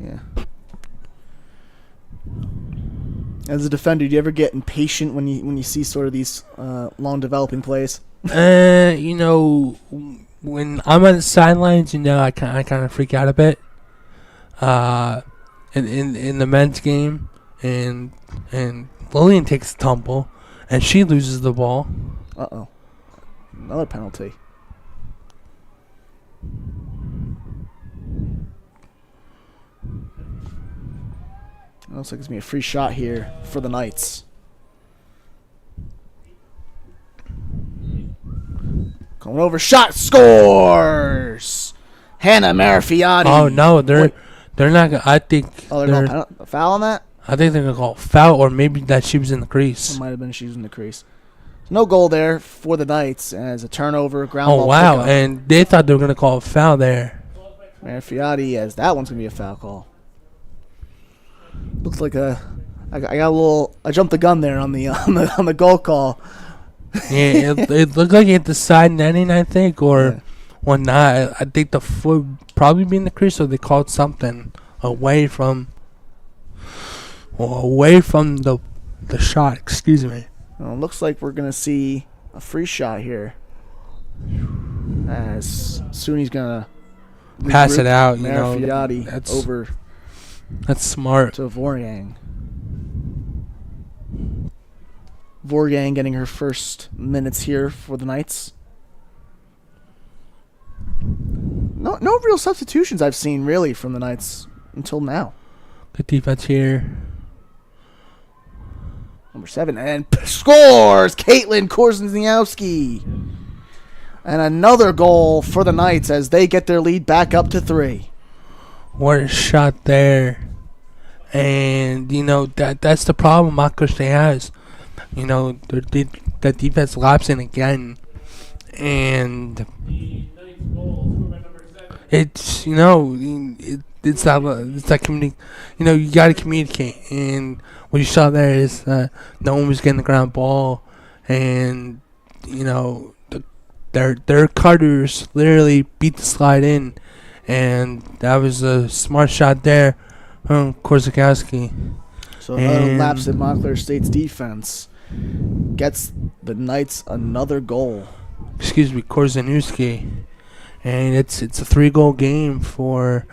Yeah. As a defender, do you ever get impatient when you see sort of these long developing plays? You know, when I'm on the sidelines, you know, I kind of freak out a bit. In the men's game, and Lillian takes a tumble, and she loses the ball. Uh-oh. Another penalty. Looks like it's going to be a free shot here for the Knights. Going over, shot, scores! Hannah Marifiotti. Oh, no, they're not going to, I think. Oh, they're going to foul on that? I think they're going to call foul, or maybe that she was in the crease. It might have been she was in the crease. No goal there for the Knights as a turnover, ground ball. Oh, wow, pickup. and they thought they were going to call a foul there. Marifiotti, as that one's going to be a foul call. Looks like I got a little. I jumped the gun there on the goal call. Yeah, it looked like it hit the side netting, I think, or not. I think the foot probably be in the crease, so they called something away from the shot. Excuse me. Well, looks like we're gonna see a free shot here, as SUNY's gonna Pass it out. You know, Marifiotti over. That's smart. To Vorgang. Vorgang getting her first minutes here for the Knights. No real substitutions I've seen really from the Knights until now. Good defense here. Number 7 and scores Caitlin Korzeniowski. And another goal for the Knights as they get their lead back up to 3. What a shot there. And, you know, that's the problem Montclair State has. You know, that defense lapsing again. And it's, you know, it's that community. You know, you got to communicate. And what you saw there is no one was getting the ground ball. And, you know, their cutters literally beat the slide in. And that was a smart shot there from Korzeniowski. So another lapse in Montclair State's defense gets the Knights another goal. Excuse me, Korzeniowski. And it's a 3-goal game for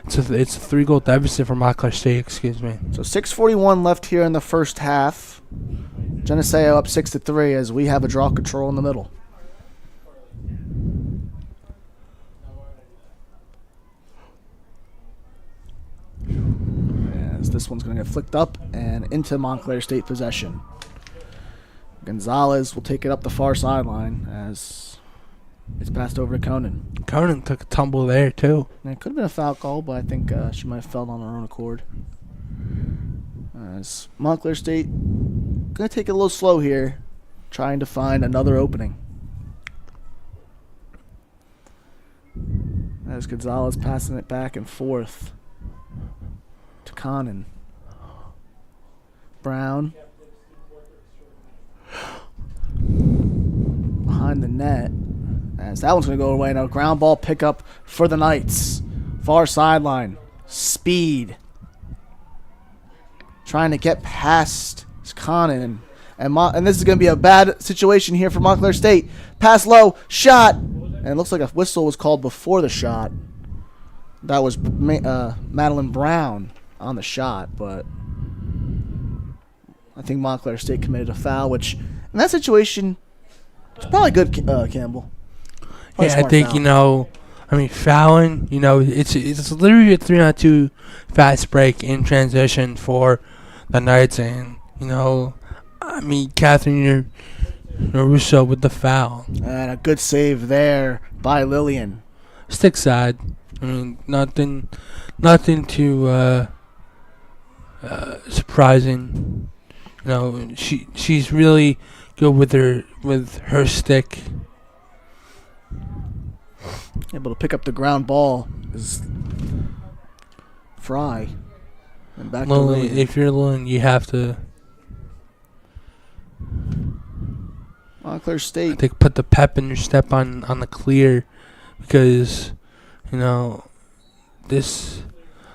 it's a 3-goal deficit for Montclair State, excuse me. So 6:41 left here in the first half. Geneseo up 6-3 as we have a draw control in the middle. As this one's going to get flicked up and into Montclair State possession. Gonzalez will take it up the far sideline as it's passed over to Conan. Conan took a tumble there, too. And it could have been a foul call, but I think she might have fell on her own accord. As Montclair State going to take it a little slow here, trying to find another opening. As Gonzalez passing it back and forth to Conan. Brown. Behind the net. As that one's going to go away now. Ground ball pickup for the Knights. Far sideline. Speed. Trying to get past Conan. And this is going to be a bad situation here for Montclair State. Pass low. Shot. And it looks like a whistle was called before the shot. That was Madeline Brown on the shot, but I think Montclair State committed a foul, which in that situation, It's probably good, Campbell. Probably Yeah, I smart think foul. fouling. It's literally a 3-on-2 fast break in transition for the Knights, and Catherine Russo with the foul. And a good save there by Lillian. Stick side. Nothing too surprising. She's really good with her stick. Able to pick up the ground ball is Fry. And back to Lillian. If you're Lillian, you have to. Montclair I State. think put the pep in your step on the clear, because this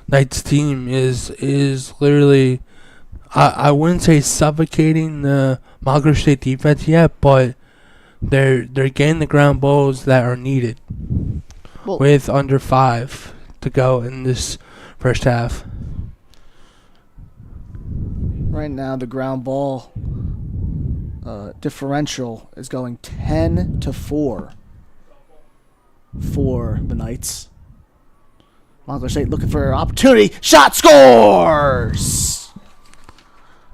Knights team is literally, I wouldn't say suffocating the Montclair State defense yet, but they're getting the ground balls that are needed with under 5 to go in this first half. Right now, the ground ball differential is going 10-4 for the Knights. Montclair State looking for an opportunity. Shot, scores!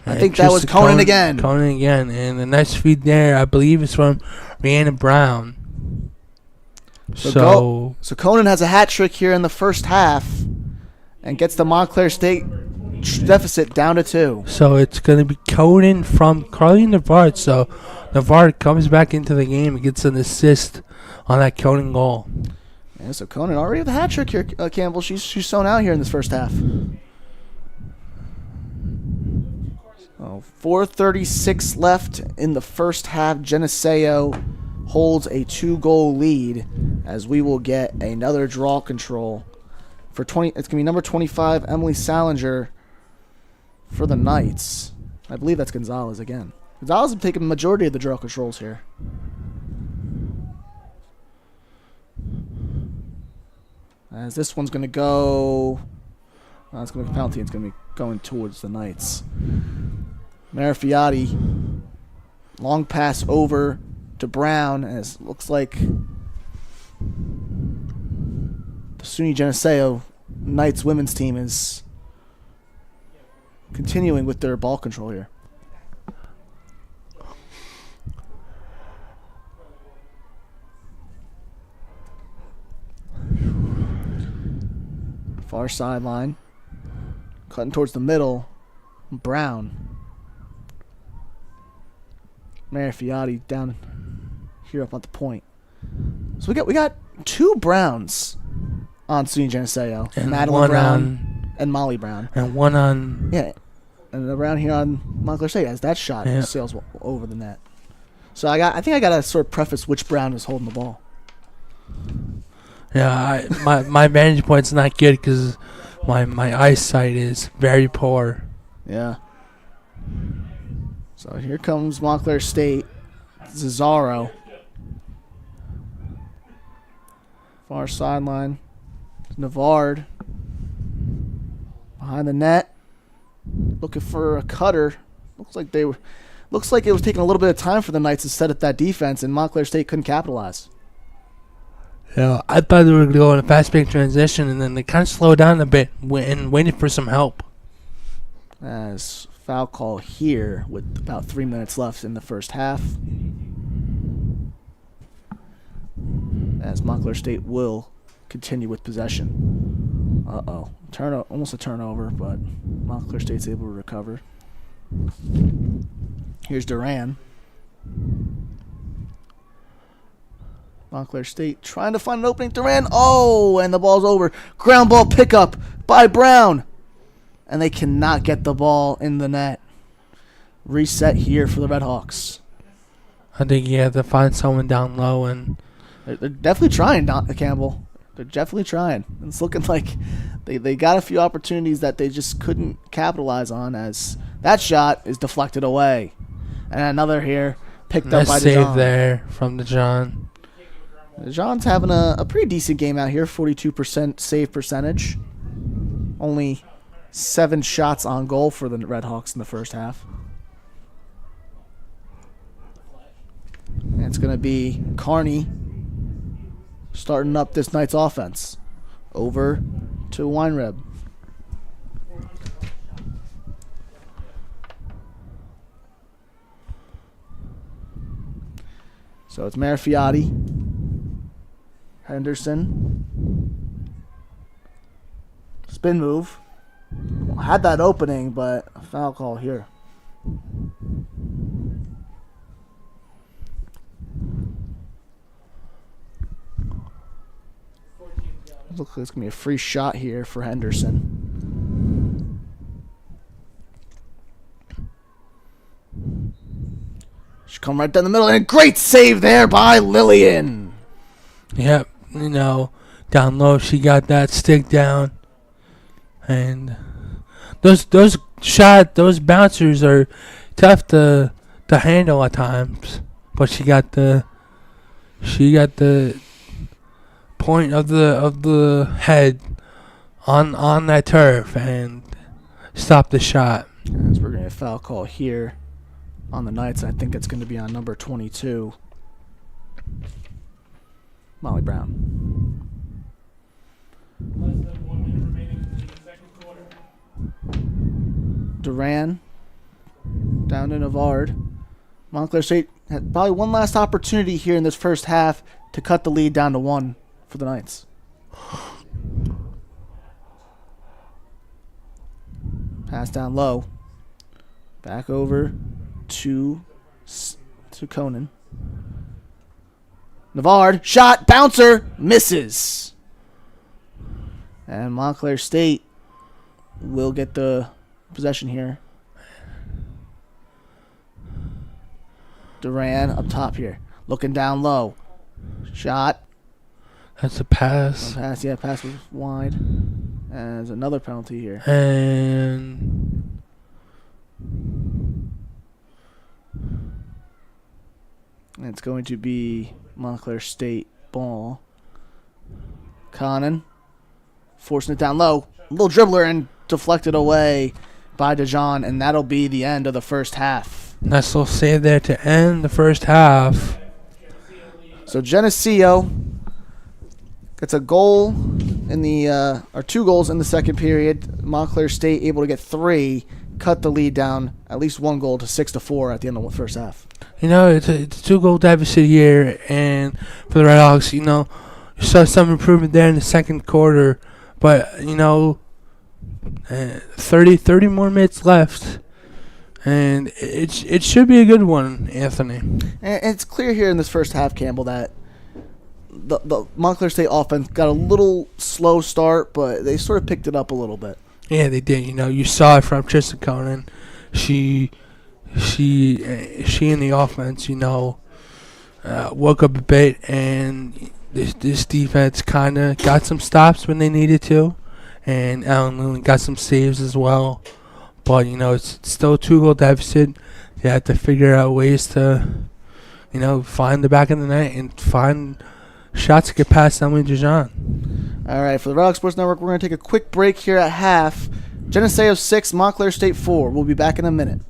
I think that was Conan again. Conan again. And the nice feed there, I believe, is from Rihanna Brown. So Conan has a hat trick here in the first half and gets the Montclair State deficit down to 2. So it's going to be Conan from Carly Navarre. So Navarre comes back into the game and gets an assist on that Conan goal. Yeah, so Conan already with a hat trick here, Campbell. She's sewn out here in this first half. 4:36 left in the first half. Geneseo holds a 2-goal lead as we will get another draw control for 20. It's gonna be number 25, Emily Salinger, for the Knights. I believe that's Gonzalez again. Gonzalez has taken the majority of the draw controls here. As this one's gonna go, it's gonna be a penalty. It's gonna be going towards the Knights. Marifiati, long pass over to Brown, as it looks like the SUNY-Geneseo Knights women's team is continuing with their ball control here. Far sideline, cutting towards the middle, Brown. Marifiati down here up at the point. So we got 2 Browns on SUNY-Geneseo. And Madeline Brown and Molly Brown. And one on... Yeah. And around here on Montclair State as that shot sails over the net. So I think I got to sort of preface which Brown is holding the ball. Yeah, my vantage point's not good because my eyesight is very poor. Yeah. So here comes Montclair State. Cesaro. Far sideline. Navard. Behind the net. Looking for a cutter. Looks like it was taking a little bit of time for the Knights to set up that defense, and Montclair State couldn't capitalize. Yeah, I thought they were going to go in a fast break transition, and then they kind of slowed down a bit and waited for some help. As foul call here with about 3 minutes left in the first half. As Montclair State will continue with possession. Almost a turnover, but Montclair State's able to recover. Here's Duran. Montclair State trying to find an opening. Duran, and the ball's over. Ground ball pickup by Brown. And they cannot get the ball in the net. Reset here for the Red Hawks. I think you have to find someone down low, and they're definitely trying, Campbell. They're definitely trying. It's looking like they got a few opportunities that they just couldn't capitalize on, as that shot is deflected away. And another here picked up by DeJohn. Save there from DeJohn. DeJohn's having a pretty decent game out here, 42% save percentage. Only 7 shots on goal for the Red Hawks in the first half. And it's going to be Carney starting up this night's offense. Over to Weinreb. So it's Marifiotti, Henderson, spin move. Had that opening, but a foul call here. Looks like it's going to be a free shot here for Henderson. Should come right down the middle, and a great save there by Lillian. Yep, down low she got that stick down, and those bouncers are tough to handle at times. But she got the point of the head on that turf and stopped the shot. As we're going to foul call here on the Knights. I think it's going to be on number 22, Molly Brown. Less than 1 minute remaining in the second quarter. Duran down to Navard. Montclair State had probably one last opportunity here in this first half to cut the lead down to 1 for the Knights. Pass down low. Back over to Conan. Navard, shot, bouncer, misses. And Montclair State will get the possession here. Duran up top here. Looking down low. Shot. That's a pass. Pass was wide. And there's another penalty here. And it's going to be Montclair State ball. Conan forcing it down low. A little dribbler and deflected away by DeJean, and that'll be the end of the first half. nice little save there to end the first half. So Geneseo gets a goal in the or 2 goals in the second period. Montclair State able to get 3, cut the lead down at least 1 goal to 6-4 at the end of the first half. It's a 2-goal deficit here, and for the Red Hawks, you saw some improvement there in the second quarter, but 30 more minutes left, and it should be a good one, Anthony. And it's clear here in this first half, Campbell, that the Montclair State offense got a little slow start, but they sort of picked it up a little bit. Yeah, they did. You saw it from Tristan Conan. She in the offense, woke up a bit, and this defense kind of got some stops when they needed to, and Alan Lilly got some saves as well. But it's still a 2-goal deficit. You have to figure out ways to, find the back of the net and find shots to get past Emily DeJean. All right, for the Red Hawk Sports Network, we're going to take a quick break here at half. Geneseo 6, Montclair State 4. We'll be back in a minute.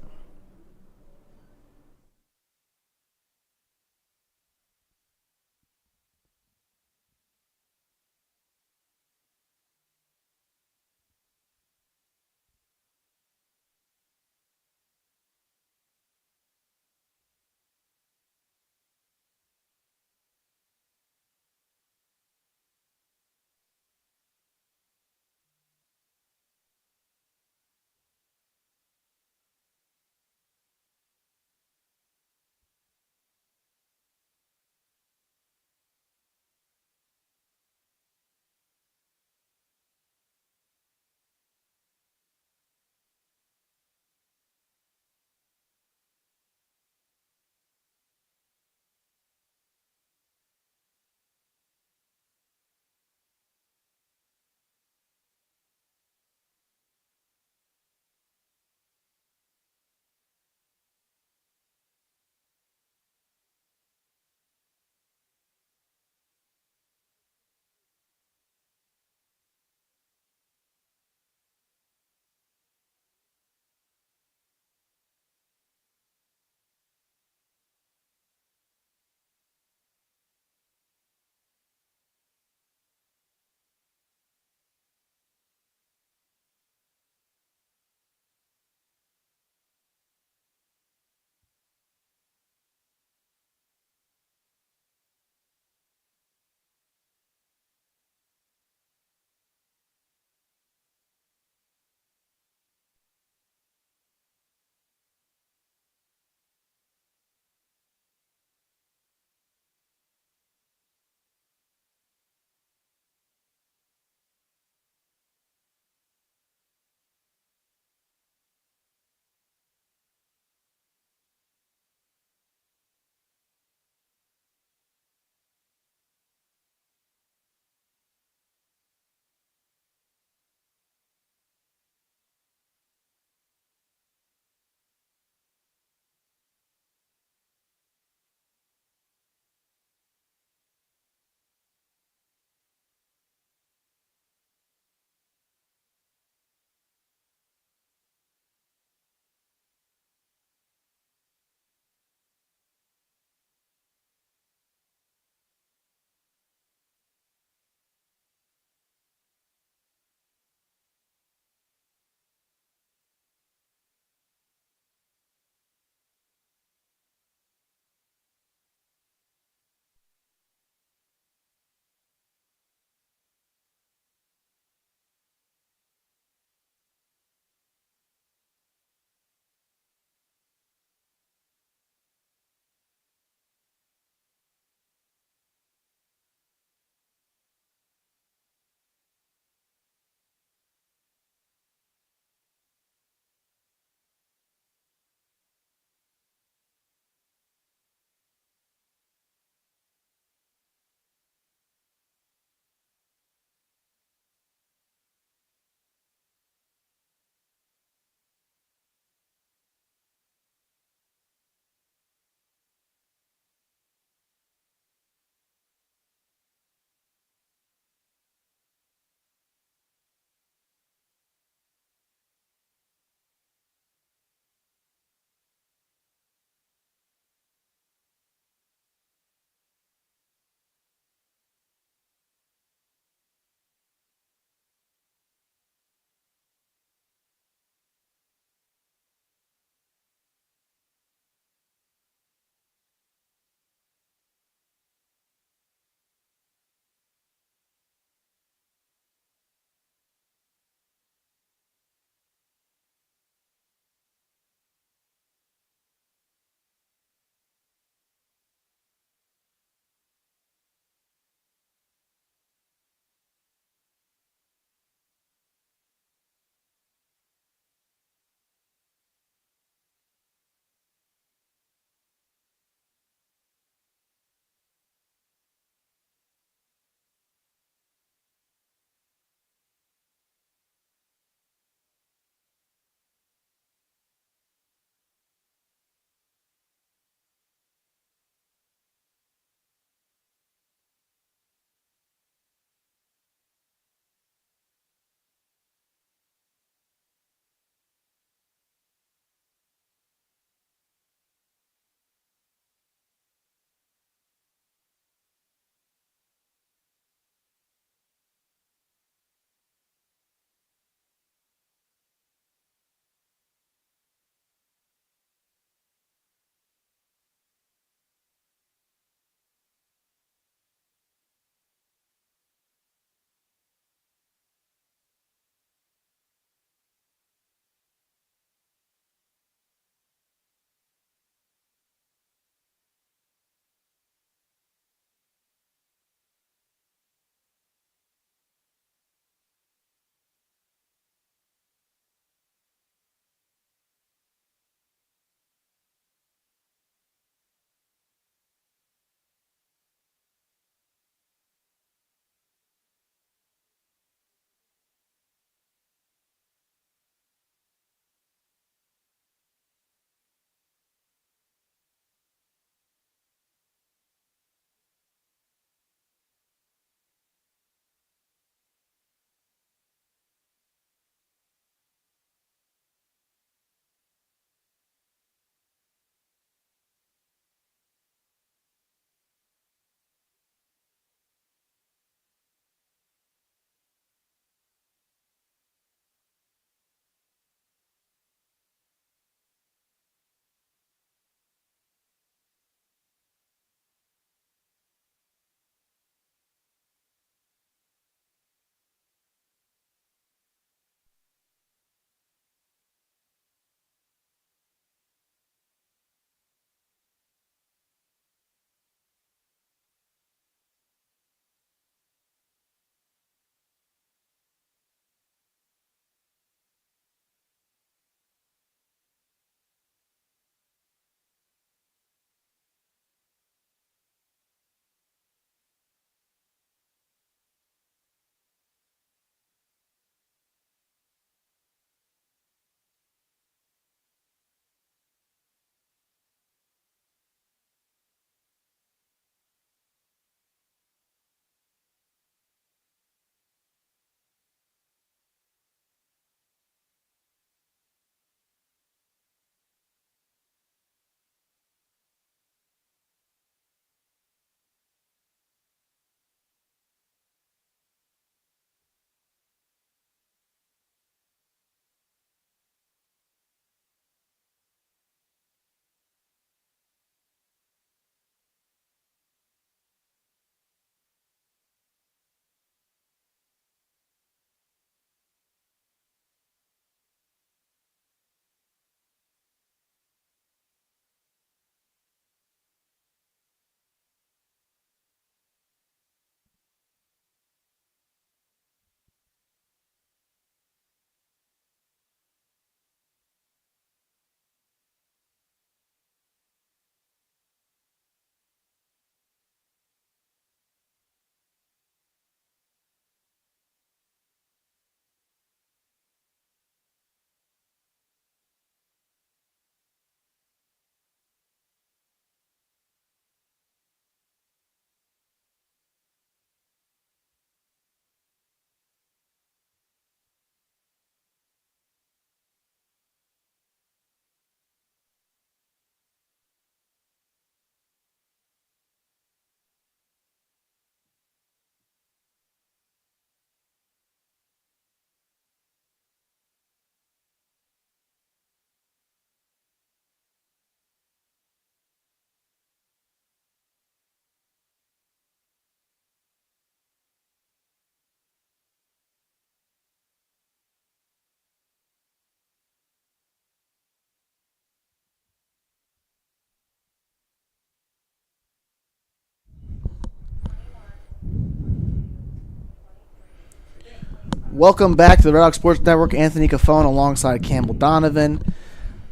Welcome back to the Red Hawk Sports Network. Anthony Cafone alongside Campbell Donovan.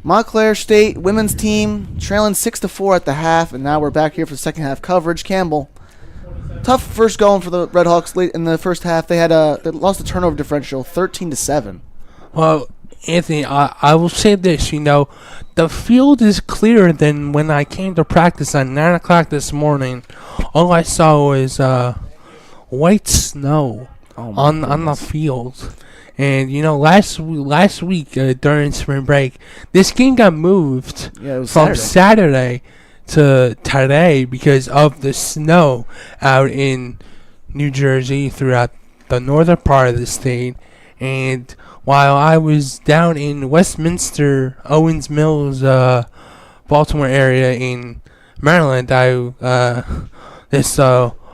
Montclair State women's team trailing 6-4 at the half, and now we're back here for the second half coverage. Campbell, tough first going for the Red Hawks late in the first half. They lost the turnover differential 13-7. Well, Anthony, I will say this, the field is clearer than when I came to practice at 9 o'clock this morning. All I saw was white snow on the field. And, last week during spring break, this game got moved from Saturday to today because of the snow out in New Jersey throughout the northern part of the state. And while I was down in Westminster, Owens Mills, Baltimore area in Maryland, this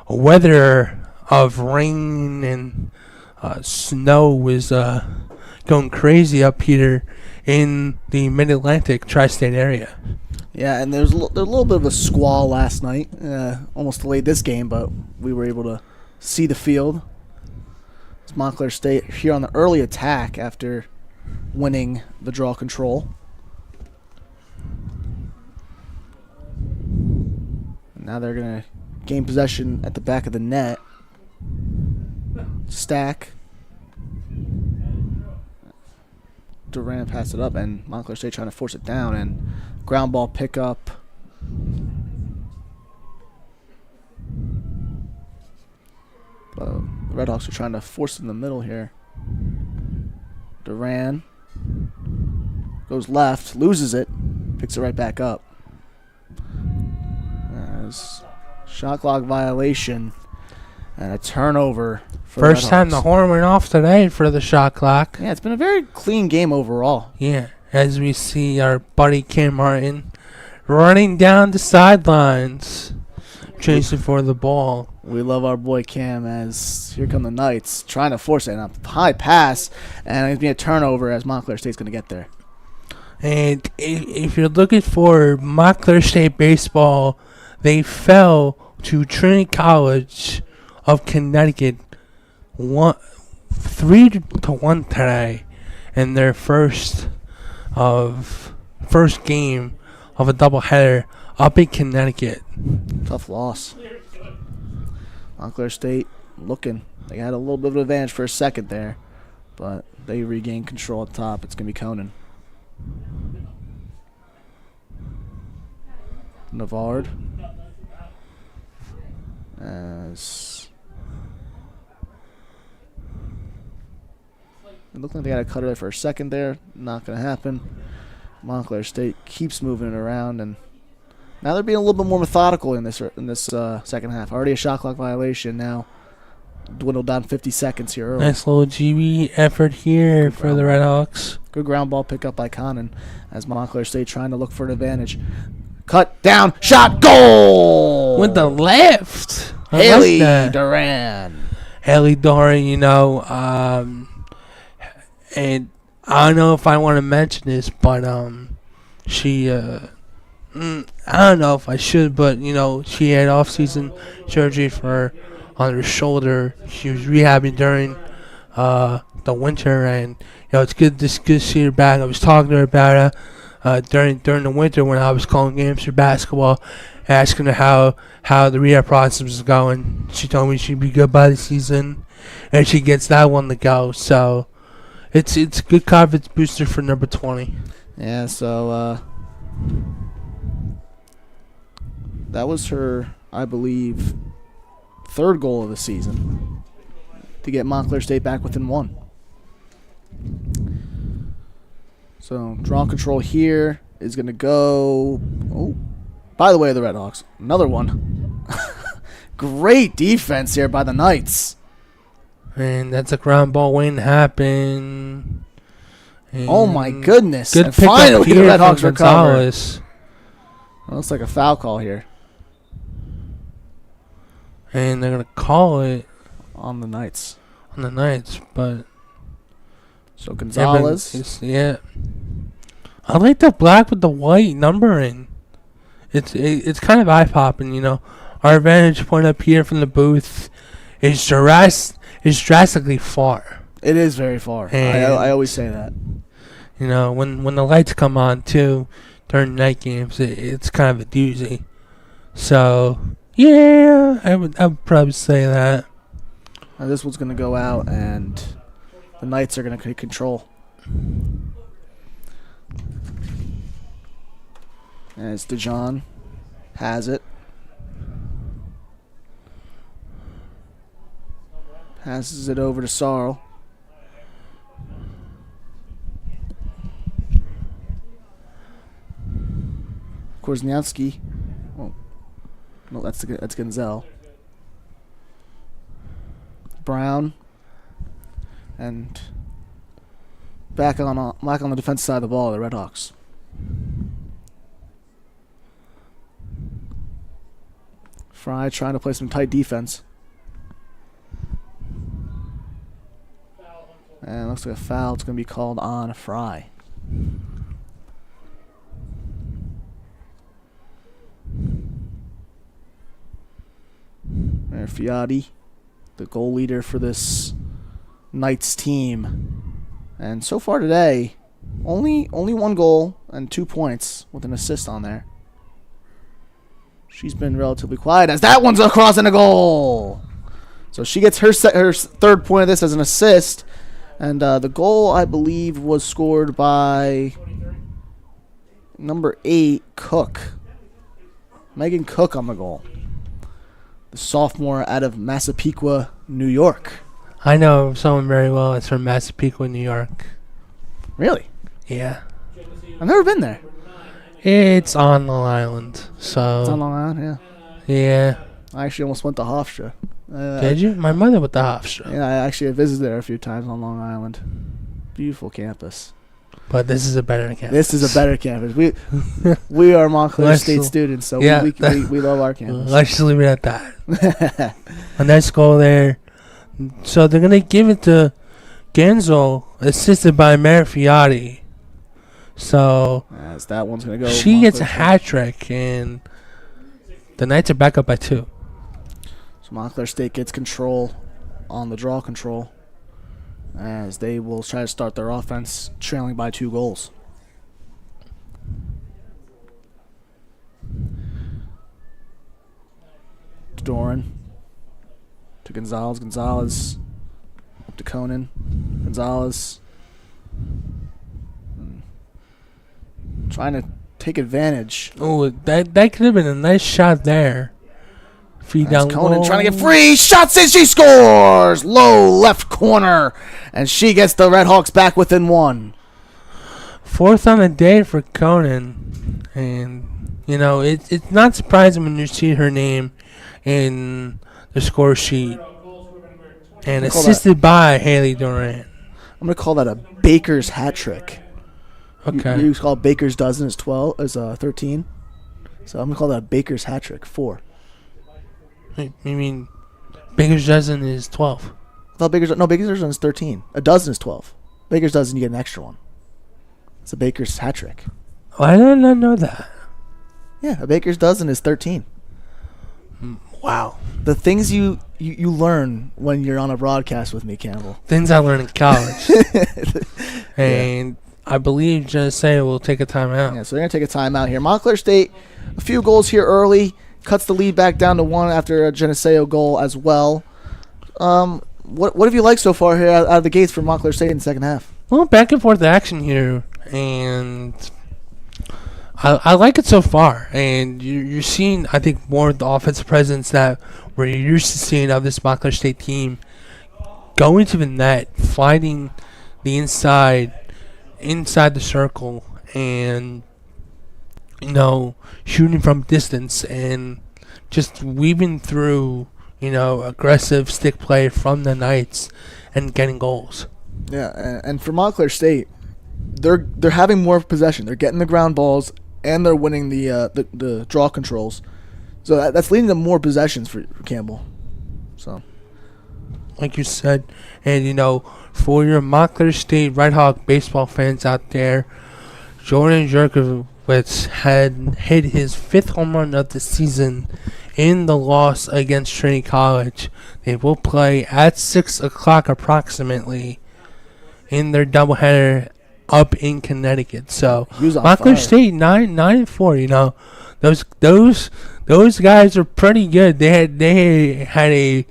weather of rain and snow was going crazy up here in the Mid-Atlantic tri-state area. Yeah, and there's a little bit of a squall last night. Almost delayed this game, but we were able to see the field. It's Montclair State here on the early attack after winning the draw control. And now they're going to gain possession at the back of the net. Stack. Durant passed it up, and Montclair State trying to force it down, and ground ball pickup. The Red Hawks are trying to force it in the middle here. Duran goes left, loses it, picks it right back up. There's shot clock violation and a turnover. First time the horn went off today for the shot clock. Yeah, it's been a very clean game overall. Yeah, as we see our buddy Cam Martin running down the sidelines, chasing for the ball. We love our boy Cam, as here come the Knights trying to force it. And a high pass, and it's going to be a turnover as Montclair State's going to get there. And if you're looking for Montclair State baseball, they fell to Trinity College of Connecticut 3-1 today in their first game of a doubleheader up in Connecticut. Tough loss. Montclair State looking. They had a little bit of an advantage for a second there, but they regained control at the top. It's going to be Conan. Navard. It looked like they had a cutter there for a second there. Not going to happen. Montclair State keeps moving it around, and now they're being a little bit more methodical in this second half. Already a shot clock violation now. Dwindled down 50 seconds here early. Nice little GB effort here for the Red Hawks. Good ground ball pickup by Conan as Montclair State trying to look for an advantage. Cut down, shot, goal! With the left. Haley Duran. Haley Duran, and I don't know if I want to mention this, but she I don't know if I should, but she had off-season surgery on her shoulder. She was rehabbing during the winter, and it's good to see her back. I was talking to her about it during the winter when I was calling games for basketball, asking her how the rehab process was going. She told me she'd be good by the season, and she gets that one to go. So it's a good confidence booster for number 20. Yeah, so that was her, I believe, third goal of the season to get Montclair State back within one. So draw control here is going to go. Oh, by the way, the Red Hawks, another one. Great defense here by the Knights. And that's a ground ball waiting to happen. And oh my goodness! Good and pick finally, up here the Red Hawks from recover. Gonzalez. Looks like a foul call here And they're gonna call it on the Knights. But so Gonzalez. Yeah. I like the black with the white numbering. It's kind of eye popping, Our vantage point up here from the booth is drastically far. It is very far. I always say that. You know, when the lights come on too during night games, it's kind of a doozy. So yeah, I would probably say that. Now this one's gonna go out, and the Knights are gonna take control. As DeJohn has it. Passes it over to Sarl. Korzeniowski. Oh, no, that's Gonzell. Brown. And back on the defensive side of the ball, the Redhawks. Fry trying to play some tight defense. And it looks like a foul. It's going to be called on Fry. And Fiati, the goal leader for this Knights team. And so far today, only one goal and 2 points with an assist on there. She's been relatively quiet as that one's across and a goal. So she gets her third point of this as an assist. And the goal, I believe, was scored by number 8, Cook. Megan Cook on the goal. The sophomore out of Massapequa, New York. I know someone very well. It's from Massapequa, New York. Really? Yeah. I've never been there. It's on Long Island. So. It's on Long Island, yeah. Yeah. I actually almost went to Hofstra. Did you? My mother went to Hofstra. Yeah, I actually visited there a few times on Long Island. Beautiful campus. But this is a better campus. This is a better campus. We are Montclair State students, so yeah, we love our campus. Let's just leave it at that. A nice goal there. So they're going to give it to Genzel, assisted by Mary Fiati. So as that one's going to go. She gets a hat trick, and the Knights are back up by 2. So Montclair State gets control on the draw control as they will try to start their offense trailing by 2 goals. To Doran. To Gonzalez. Gonzalez. Up to Conan. Gonzalez. Trying to take advantage. Oh, that could have been a nice shot there. Feed down Conan low. trying to get free. Shots in. She scores. Low left corner. And she gets the Redhawks back within 1. 4th on the day for Conan. And, you know, it's not surprising when you see her name in the score sheet. And assisted by Haley Durant. I'm going to call that a Baker's hat trick. Okay. You call Baker's dozen is 13. So I'm going to call that a Baker's hat trick, 4. You mean Baker's dozen is 12? I thought Baker's dozen is 13. A dozen is 12. Baker's dozen, you get an extra one. It's a Baker's hat trick. Oh, I did not know that. Yeah, a Baker's dozen is 13. Wow. The things you learn when you're on a broadcast with me, Campbell. Things I learned in college. And I believe Geneseo will take a timeout. Yeah, so they're going to take a timeout here. Montclair State, a few goals here early. Cuts the lead back down to 1 after a Geneseo goal as well. What have you liked so far here out of the gates for Montclair State in the second half? Well, back and forth action here, and I like it so far. And you're seeing, I think, more of the offensive presence that we're used to seeing of this Montclair State team. Going to the net, finding the inside the circle, and shooting from distance and just weaving through, aggressive stick play from the Knights and getting goals. Yeah, and for Montclair State, they're having more possession. They're getting the ground balls and they're winning the draw controls. So that's leading to more possessions for Campbell. So, like you said, and for your Montclair State Red Hawk baseball fans out there, Jordan Jerkowitz had hit his 5th home run of the season in the loss against Trinity College. They will play at 6 o'clock approximately in their doubleheader up in Connecticut. So He was on Montclair fire. State 9-4. You know, those guys are pretty good. They had a,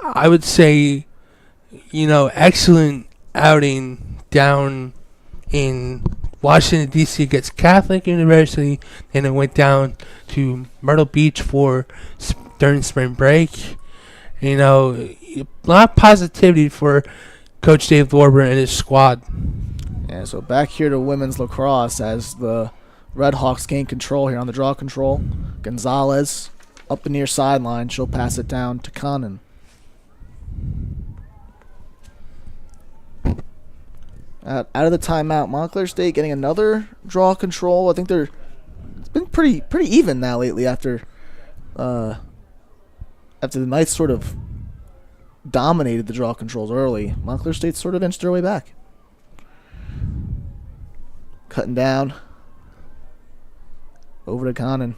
I would say, you know, excellent outing down in Washington D.C. against Catholic University, and it went down to Myrtle Beach during spring break. You know, a lot of positivity for Coach Dave Lorber and his squad. Yeah, so back here to women's lacrosse as the Red Hawks gain control here on the draw control. Gonzalez up the near sideline. She'll pass it down to Conan. Out of the timeout, Montclair State getting another draw control. I think it's been pretty even now lately after the Knights sort of dominated the draw controls early. Montclair State sort of inched their way back. Cutting down. Over to Conan.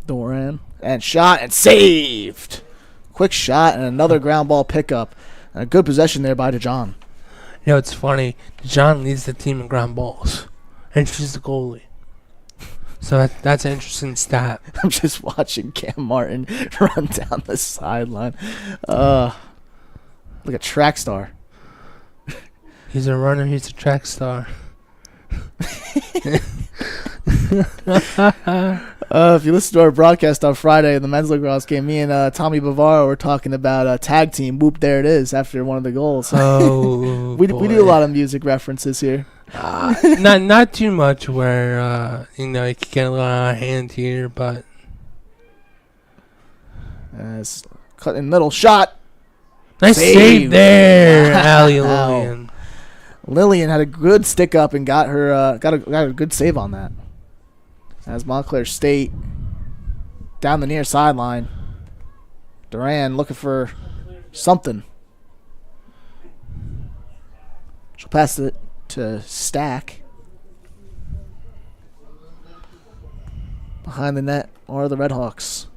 Doran. And shot and saved. Quick shot and another ground ball pickup. And a good possession there by DeJohn. You know, it's funny. DeJohn leads the team in ground balls. And she's the goalie. So that's an interesting stat. I'm just watching Cam Martin run down the sideline. Like a track star. He's a runner. He's a track star. If you listen to our broadcast on Friday in the men's lacrosse game, me and Tommy Bavaro were talking about a tag team. Whoop, there it is after one of the goals. Oh, we do a lot of music references here. Not too much where you know, it could get a little out of hand here, but It's cut in the middle, shot. nice save there, Allie Wow. Lillian. Lillian had a good stick up and got her got a good save on that. As Montclair State down the near sideline, Duran looking for something. She'll pass it to Stack. Behind the net are the Redhawks.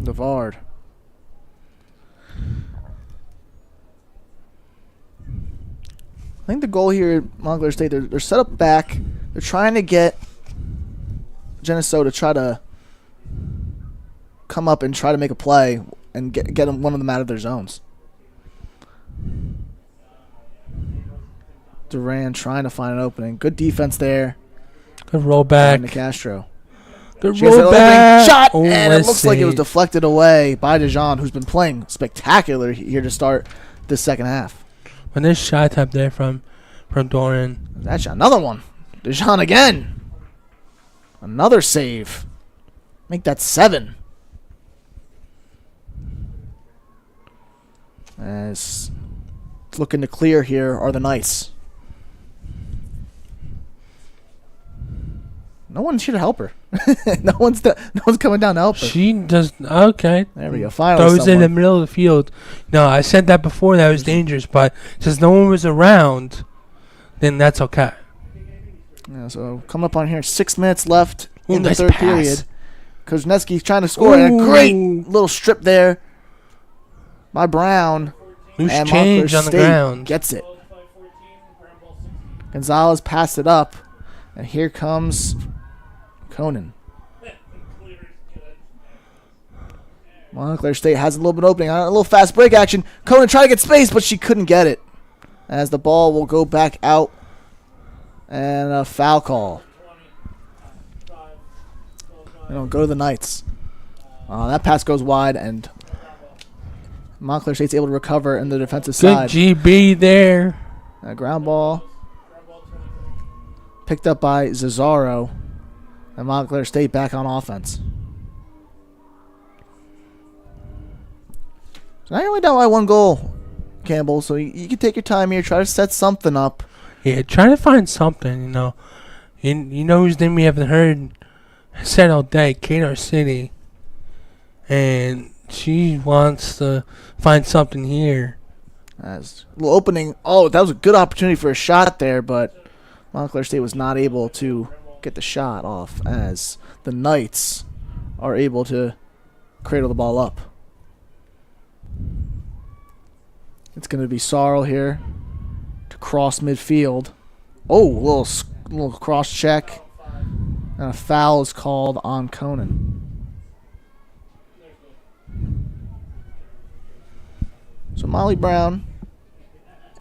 Devard. I think the goal here at Montclair State, they're set up back. They're trying to get Geneseo to try to come up and try to make a play and get one of them out of their zones. Duran trying to find an opening. Good defense there. Good roll back. And Castro. Good She has an roll opening back. shot, Oh, and it let's looks like it was see. deflected away by DeJohn, who's been playing spectacular here to start this second half. When this shot up there from Doran. That shot, another one. DeJohn again. Another save. Make that 7. As it's looking to clear here are the Knights. No one's here to help her. no one's coming down to help her. She does okay. There we go. Finally, Throws in someone. the middle of the field. No, I said that before. That was dangerous, but since no one was around, then that's okay. Yeah, so coming up on here, 6 minutes left Ooh, in the nice third pass. period. Kozneski's trying to score, and a great Ooh. little strip there by Brown. Loose And change Montclair on the State ground. gets it. Gonzalez passed it up, and here comes Conan. Montclair State has a little bit of opening, a little fast break action. Conan tried to get space, but she couldn't get it. As the ball will go back out, and a foul call. It'll go to the Knights. That pass goes wide, and Montclair State's able to recover in the defensive Good side. GB there. A ground ball picked up by Cesaro, and Montclair State back on offense. So now you're only down by 1 goal, Campbell, so you can take your time here, try to set something up. Yeah, trying to find something, you know. You know whose name we haven't heard said all day, Kadar City. And she wants to find something here. As a little opening. Oh, that was a good opportunity for a shot there, but Montclair State was not able to get the shot off as the Knights are able to cradle the ball up. It's going to be Sorrell here to cross midfield. Oh, little cross check. And a foul is called on Conan. So Molly Brown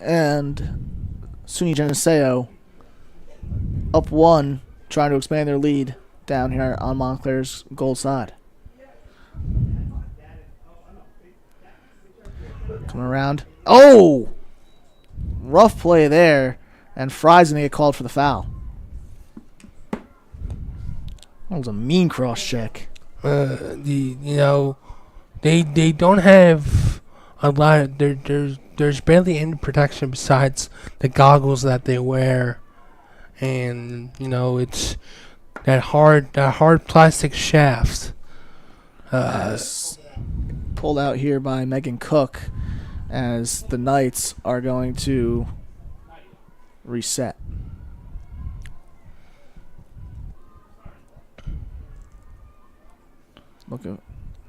and SUNY-Geneseo up 1, trying to expand their lead down here on Montclair's goal side. Coming around. Oh! Rough play there. And Fry's going to get called for the foul. That was a mean cross check. They don't have a lot. There's barely any protection besides the goggles that they wear, and it's that hard plastic shaft. Pulled out here by Megan Cook, as the Knights are going to reset. Look at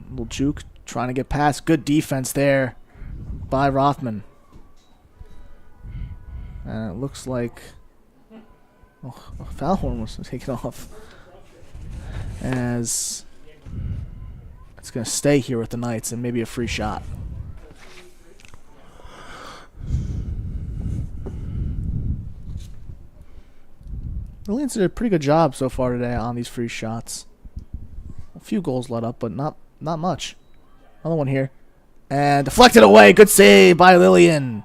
little juke trying to get past. Good defense there by Rothman. And it looks like a foul horn was taken off, as it's going to stay here with the Knights and maybe a free shot. The Lions did a pretty good job so far today on these free shots. A few goals let up, but not much. Another one here. And deflected away. Good save by Lillian.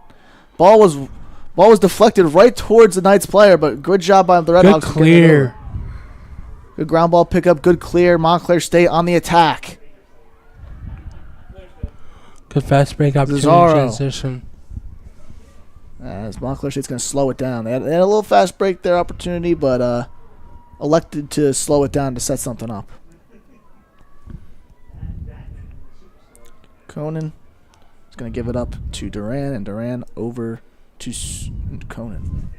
Ball was deflected right towards the Knights player, but good job by the Red Hawks. Good clear. Good ground ball pickup. Good clear. Montclair State on the attack. Good fast break opportunity transition. As Montclair State's going to slow it down. They had a little fast break there opportunity, but elected to slow it down to set something up. Conan is going to give it up to Duran, and Duran over to Conan.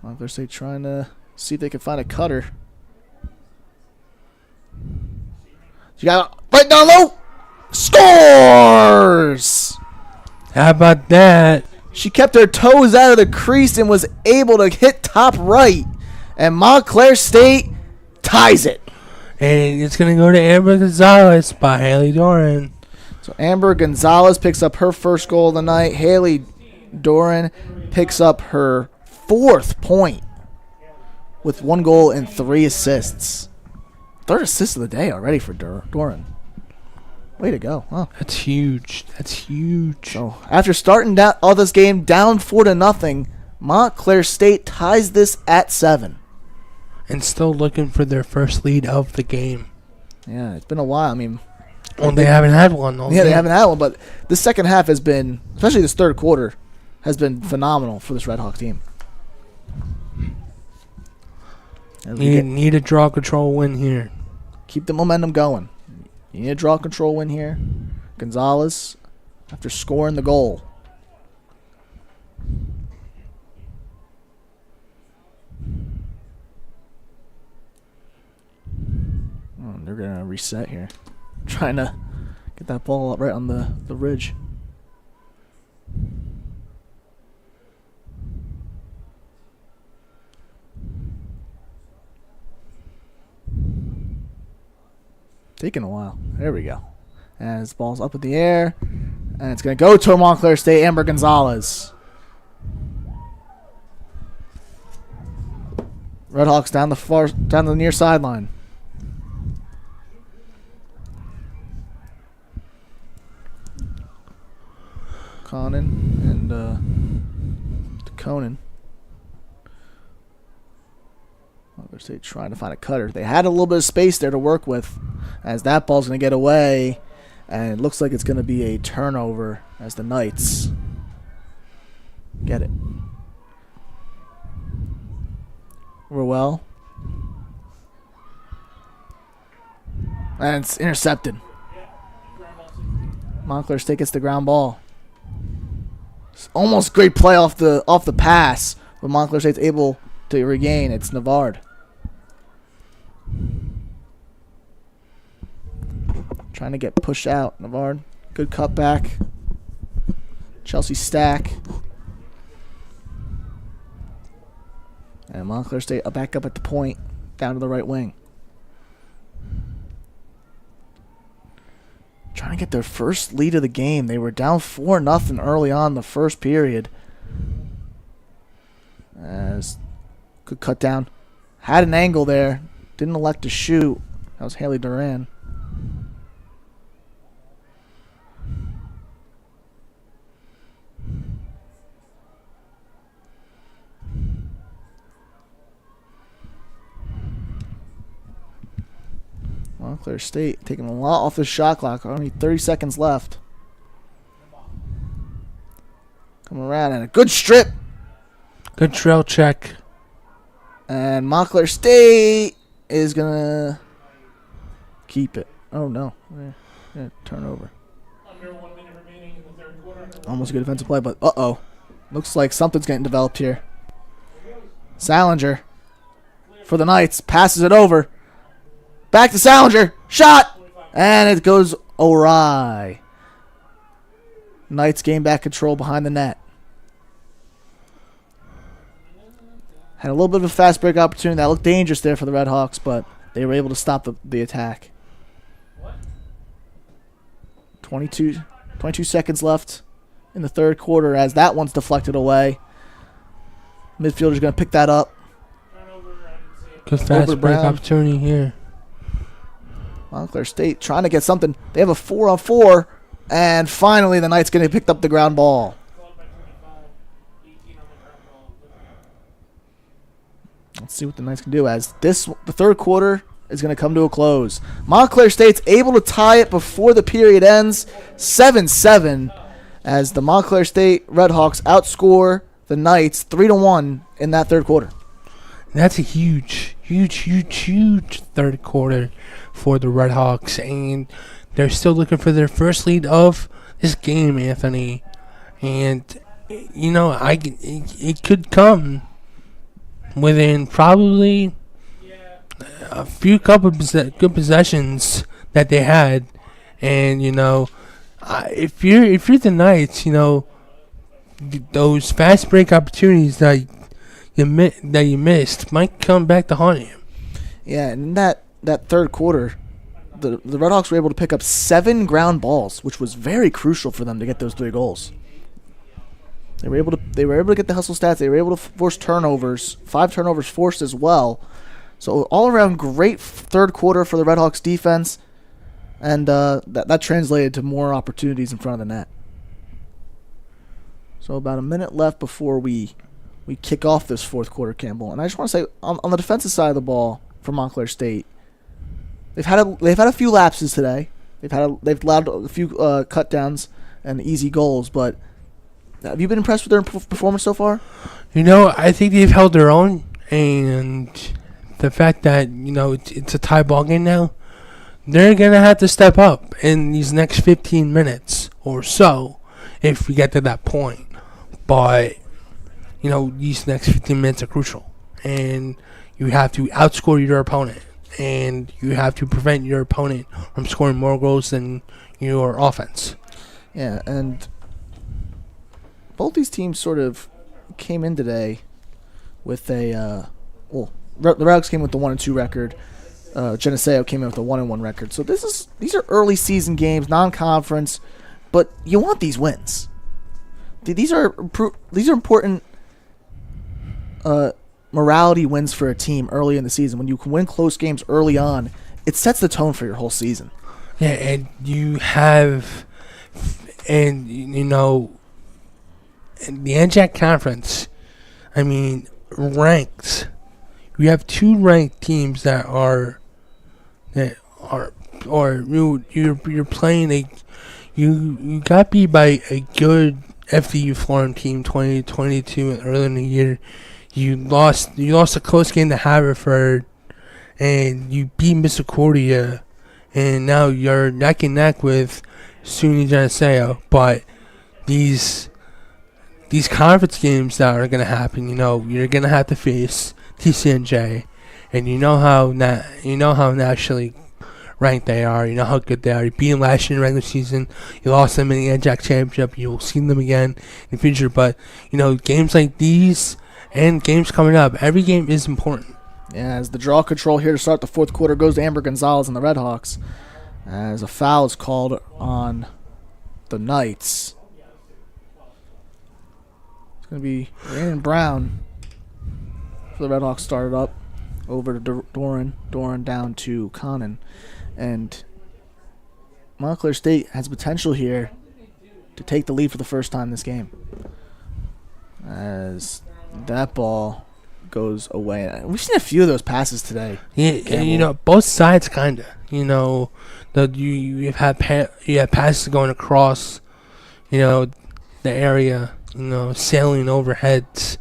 Montclair State trying to see if they can find a cutter. You got right down low. Scores! How about that? She kept her toes out of the crease and was able to hit top right. And Montclair State ties it. And it's going to go to Amber Gonzalez by Haley Doran. So Amber Gonzalez picks up her first goal of the night. Haley Doran picks up her 4th point with 1 goal and 3 assists. 3rd assist of the day already for Doran. Way to go. Huh? That's huge. So after starting all this game down 4-0, Montclair State ties this at 7. And still looking for their first lead of the game. Yeah, it's been a while. I mean, they haven't had one. They haven't had one, but the second half has been, especially this third quarter, has been phenomenal for this Red Hawk team. Need a draw control win here. Keep the momentum going. You need a draw control win here. Gonzalez, after scoring the goal. They're going to reset here. Trying to get that ball up right on the ridge. Taking a while. There we go. As ball's up in the air. And it's going to go to Montclair State, Amber Gonzalez. Red Hawks down the near sideline. Conan and Conan. Montclair State trying to find a cutter. They had a little bit of space there to work with, as that ball's going to get away, and it looks like it's going to be a turnover as the Knights get it. Ruel. And it's intercepted. Montclair State gets the ground ball. It's almost great play off the pass, but Montclair State's able to regain. It's Navard. trying to get pushed out. Navard, good cutback. Chelsea stack. And Montclair State back up at the point, down to the right wing. Trying to get their first lead of the game. They were down 4-0 early on in the first period. As good cut down. Had an angle there. Didn't elect to shoot. That was Haley Duran. Montclair State taking a lot off the shot clock. Only 30 seconds left. Coming around and a good strip. Good trail check. And Montclair State is going to keep it. Oh, no. Turnover. Under 1 minute remaining in the third quarter. Almost a good defensive play, but uh-oh. Looks like something's getting developed here. Salinger for the Knights. Passes it over. Back to Salinger. Shot! And it goes awry. Knights gain back control behind the net. Had a little bit of a fast break opportunity. That looked dangerous there for the Red Hawks, but they were able to stop the attack. 22 seconds left in the third quarter as that one's deflected away. Midfielder's going to pick that up. Good fast break opportunity here. Montclair State trying to get something. They have a 4-on-4, and finally the Knights getting picked up the ground ball. Let's see what the Knights can do as the third quarter is going to come to a close. Montclair State's able to tie it before the period ends, 7-7, as the Montclair State Redhawks outscore the Knights 3-1 in that third quarter. That's a huge third quarter for the Redhawks, and they're still looking for their first lead of this game, Anthony. And you know, it could come within probably a few couple good possessions that they had, and you know, if you're the Knights, you know, those fast break opportunities that you missed might come back to haunt you. Yeah, and in that third quarter, the Redhawks were able to pick up 7 ground balls, which was very crucial for them to get those 3 goals. They were able to get the hustle stats. They were able to force turnovers, 5 turnovers forced as well. So all around great third quarter for the Redhawks defense, and that translated to more opportunities in front of the net. So about a minute left before we kick off this fourth quarter, Campbell. And I just want to say on the defensive side of the ball for Montclair State, they've had a few lapses today. They've allowed a few cut downs and easy goals, but have you been impressed with their performance so far? You know, I think they've held their own, and the fact that, you know, it's a tie ball game now, they're going to have to step up in these next 15 minutes or so if we get to that point. But, you know, these next 15 minutes are crucial, and you have to outscore your opponent, and you have to prevent your opponent from scoring more goals than your offense. Yeah, and both these teams sort of came in today with the Redhawks came with the 1-2 record. Geneseo came in with a 1-1 record. So these are early season games, non-conference, but you want these wins. These are important morality wins for a team early in the season. When you can win close games early on, it sets the tone for your whole season. Yeah, and you have, and you know, in the NJAC conference, I mean, ranked. We have 2 ranked teams that are you're playing you got beat by a good FDU Florham team 2022 earlier in the year. You lost a close game to Haverford, and you beat Misericordia, and now you're neck and neck with SUNY-Geneseo. But these conference games that are going to happen, you know, you're going to have to face TCNJ, and you know how nationally ranked they are. You know how good they are. You beat them last year in the regular season. You lost them in the NJAC championship. You will see them again in the future. But, you know, games like these and games coming up, every game is important. Yeah, as the draw control here to start the fourth quarter goes to Amber Gonzalez and the Redhawks. As a foul is called on the Knights. It's going to be Rhiannon Brown for the Redhawks started up. Over to Doran. Doran down to Conan. And Montclair State has potential here to take the lead for the first time this game. As that ball goes away. We've seen a few of those passes today. Yeah, you know, both sides kind of. You know, you have passes going across, you know, the area, you know, sailing overheads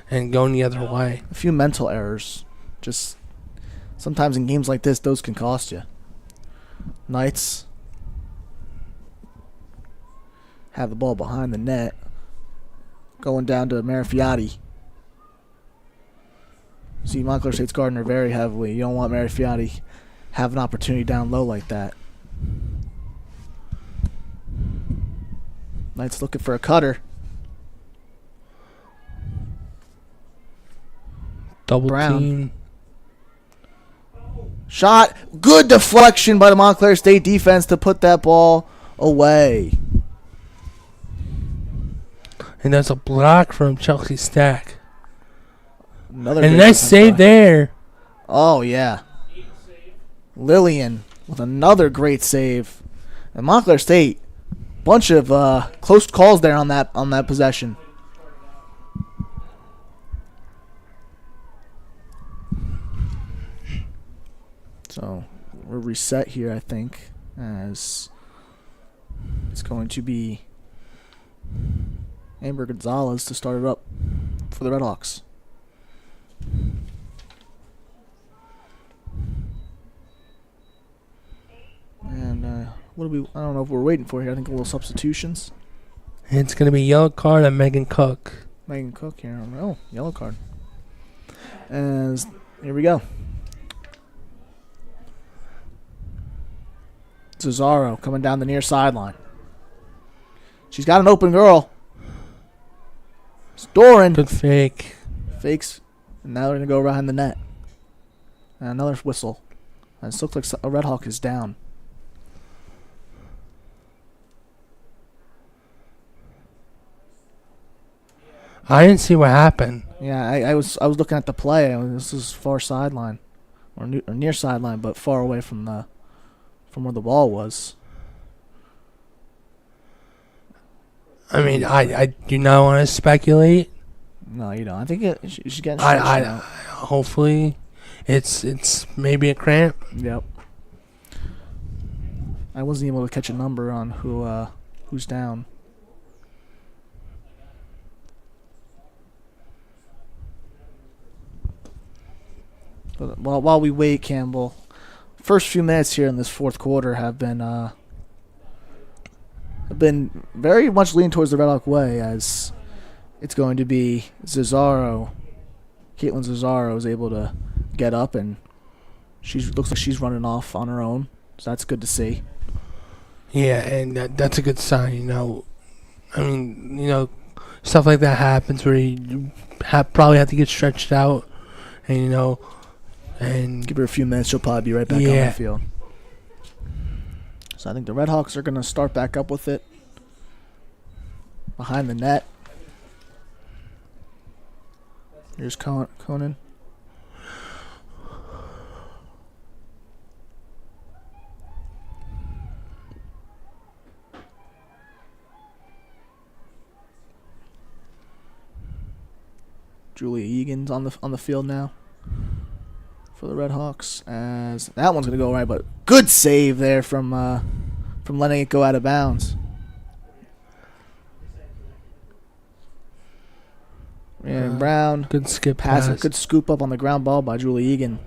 and going the other way. A few mental errors. Just sometimes in games like this, those can cost you. Knights have the ball behind the net. Going down to Marifiati. See, Montclair State's guarding her very heavily. You don't want Marifiati have an opportunity down low like that. Knights looking for a cutter. Double Brown. team. Shot. Good deflection by the Montclair State defense to put that ball away. And there's a block from Chelsea Stack. Another And great nice defense save by- there. Oh, yeah. Lillian with another great save. And Montclair State, bunch of close calls there on that possession. So we're reset here, I think, as it's going to be Amber Gonzalez to start it up for the Redhawks. And what do we? I don't know if we're waiting for here. I think a little substitutions. It's going to be yellow card on Megan Cook. Megan Cook here. Oh, yellow card. As here we go. Cesaro coming down the near sideline. She's got an open girl. It's Doran. Good fake. Fakes. And now they're going to go behind the net. And another whistle. And it looks like a Red Hawk is down. I didn't see what happened. Yeah, I was looking at the play. This is far sideline. Or near sideline, but far away from where the ball was. I mean, I do not want to speculate. No, you don't. I think she's getting stretched I out. hopefully it's maybe a cramp. Yep. I wasn't able to catch a number on who's down. But while we wait, Campbell, first few minutes here in this fourth quarter have been very much leaning towards the Red Hawk way, as it's going to be Cesaro. Caitlin Cesaro is able to get up, and looks like she's running off on her own, so that's good to see. Yeah, and that's a good sign, you know. I mean, you know, stuff like that happens where you probably have to get stretched out, and, you know, and Give her a few minutes, she'll probably be right back on the field. So I think the Red Hawks are going to start back up with it behind the net. Here's Conan. Julia Egan's on the field now for the Red Hawks, as that one's gonna go right, but good save there from letting it go out of bounds. And Brown, good skip pass, pass. good scoop up on the ground ball by Julie Egan.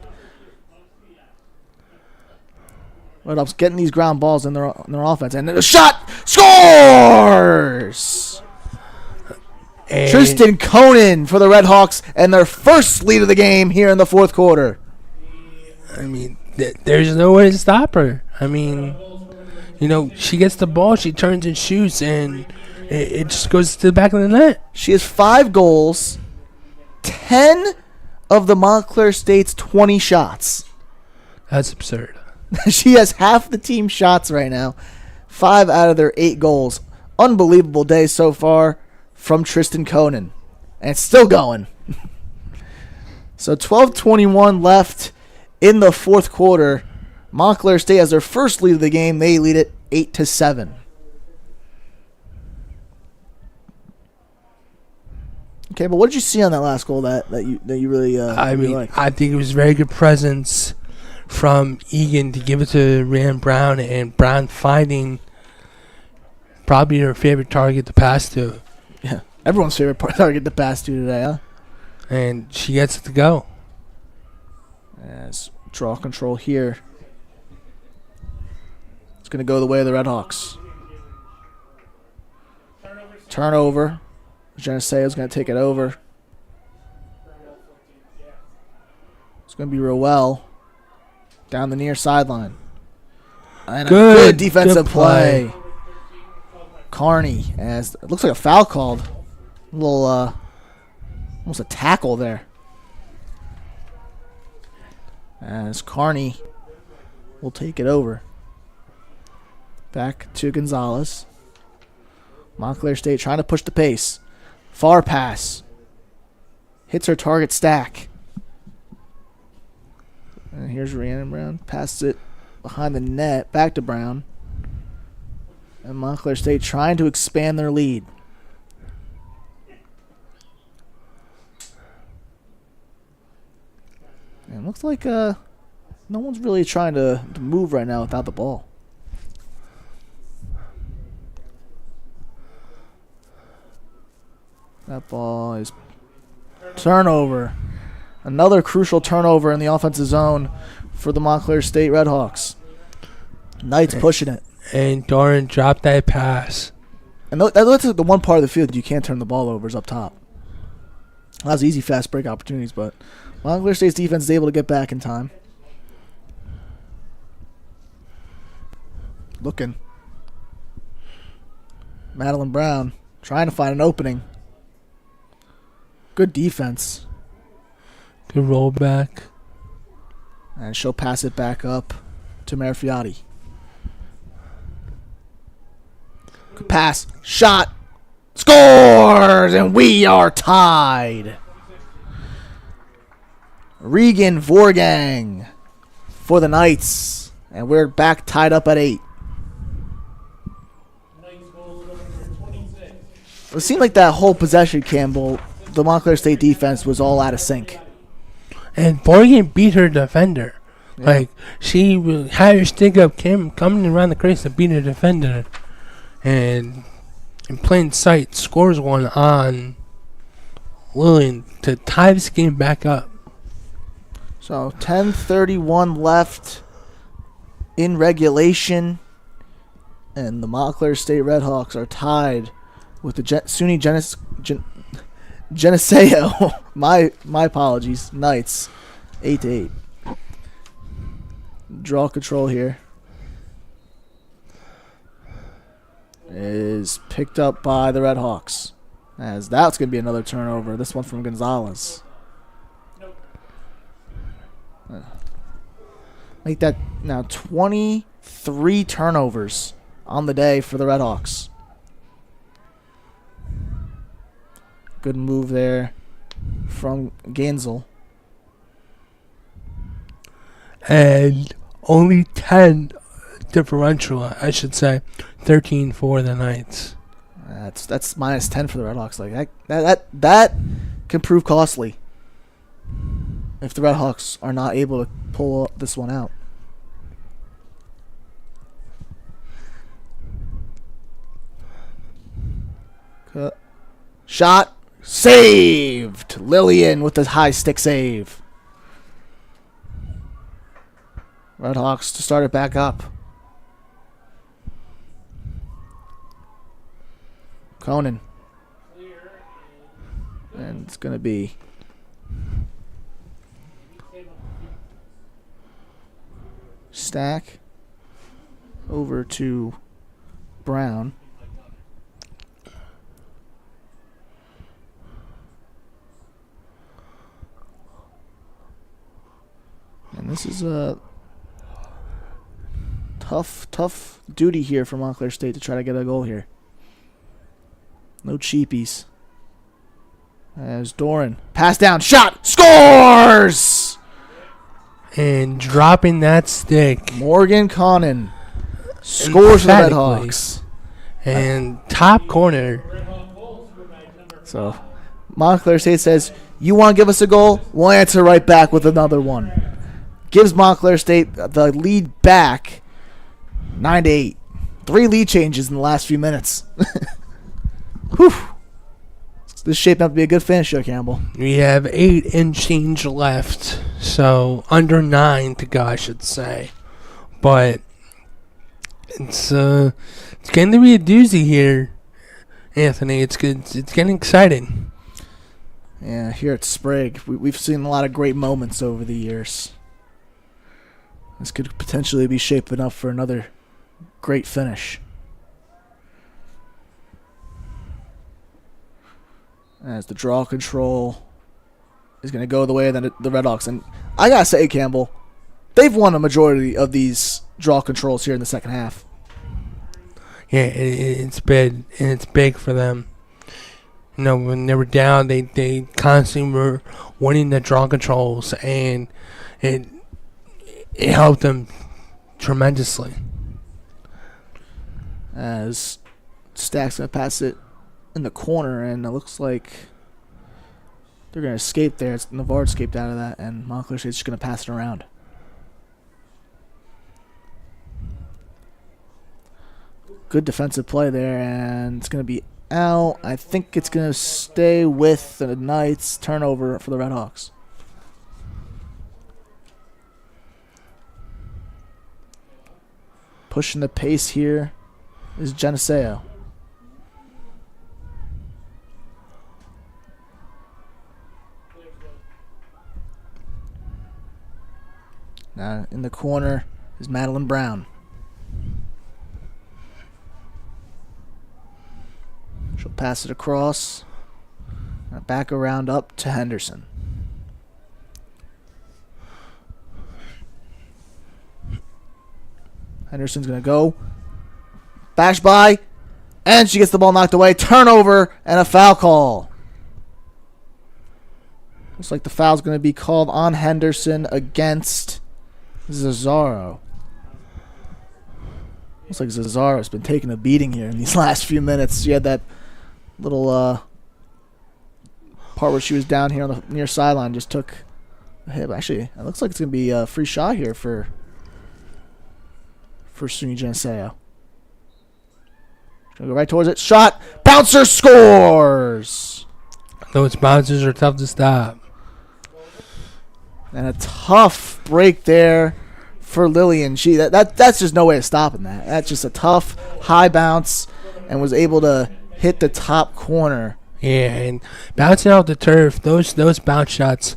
Red Hawks getting these ground balls in their offense, and then a shot, scores! And Tristan Conan for the Red Hawks and their first lead of the game here in the fourth quarter. I mean, there's no way to stop her. I mean, she gets the ball, she turns and shoots, and it just goes to the back of the net. She has 5 goals, 10 of the Montclair State's 20 shots. That's absurd. She has half the team shots right now. 5 out of their 8 goals. Unbelievable day so far from Tristan Conan. And it's still going. So 12:21 left in the fourth quarter. Montclair State has their first lead of the game. They lead it 8-7. Okay, but what did you see on that last goal that you really liked? I think it was very good presence from Egan to give it to Rand Brown, and Brown finding probably her favorite target to pass to. Yeah, everyone's favorite target to pass to today, huh? And she gets it to go. As draw control here. It's going to go the way of the Red Hawks. Turnover. Geneseo is going to take it over. It's going to be Rowell down the near sideline. And Good a good defensive good play. Carney, as it looks like a foul called. A little, almost a tackle there. As Carney will take it over. Back to Gonzalez. Montclair State trying to push the pace. Far pass. Hits her target stack. And here's Rhiannon Brown. Passes it behind the net. Back to Brown. And Montclair State trying to expand their lead. And it looks like no one's really trying to move right now without the ball. That ball is turnover. Another crucial turnover in the offensive zone for the Montclair State Red Hawks. Knights pushing it. And Doran dropped that pass. And that's the one part of the field you can't turn the ball over is up top. That was easy fast break opportunities, but Montclair State's defense is able to get back in time. Looking. Madeline Brown trying to find an opening. Good defense. Good rollback. And she'll pass it back up to Marifiati. Good pass. Shot. Scores! And we are tied. Regan Vorgang for the Knights. And we're back tied up at 8. It seemed like that whole possession, Campbell, the Montclair State defense was all out of sync. And Vorgan beat her defender. Yeah. Like, she had her stick up, coming around the crease to beat her defender. And in plain sight, scores one on Lillian to tie this game back up. So 10:31 left in regulation, and the Montclair State Red Hawks are tied with the SUNY-Geneseo. my apologies. Knights 8-8. Draw control here is picked up by the Red Hawks, as that's going to be another turnover. This one from Gonzalez. Make that now 23 turnovers on the day for the Red Hawks. Good move there from Gansel. And only 10 differential, I should say. 13 for the Knights. That's minus 10 for the Red Hawks. Like that can prove costly if the Red Hawks are not able to pull this one out. Shot saved. Lillian with the high stick save. Red Hawks to start it back up. Conan. And it's going to be Stack over to Brown. And this is a tough duty here for Montclair State to try to get a goal here. No cheapies. As Doran. Pass down. Shot. Scores! And dropping that stick. Morgan Connon scores for the Redhawks. And top corner. So Montclair State says, you want to give us a goal? We'll answer right back with another one. Gives Montclair State the lead back 9-8. 3 lead changes in the last few minutes. Whew. This is shaping up to be a good finish here, Campbell. We have 8 and change left. So under 9 to go, I should say. But it's getting to be a doozy here, Anthony. It's good. It's getting exciting. Yeah, here at Sprague, we've seen a lot of great moments over the years. This could potentially be shaping up for another great finish. As the draw control is going to go the way of the Redhawks. And I got to say, Campbell, they've won a majority of these draw controls here in the second half. Yeah, it's big, and it's big for them. You know, when they were down, they constantly were winning the draw controls, and it helped them tremendously. As Stack's going to pass it in the corner, and it looks like they're going to escape there. Navarre escaped out of that, and Montclair State's just going to pass it around. Good defensive play there, and it's going to be out. I think it's going to stay with the Knights. Turnover for the Redhawks. Pushing the pace here is Geneseo. Now in the corner is Madeline Brown. She'll pass it across. Back around up to Henderson. Henderson's going to go. Bash by. And she gets the ball knocked away. Turnover and a foul call. Looks like the foul's going to be called on Henderson against Zazzaro. Looks like Zazzaro's been taking a beating here in these last few minutes. She had that little part where she was down here on the near sideline, just took a hit. Actually, it looks like it's going to be a free shot here for SUNY-Geneseo. Going to go right towards it. Shot. Bouncer scores. Those bouncers are tough to stop. And a tough break there for Lillian. That's just no way of stopping that. That's just a tough high bounce, and was able to hit the top corner. Yeah, and bouncing off the turf, those bounce shots,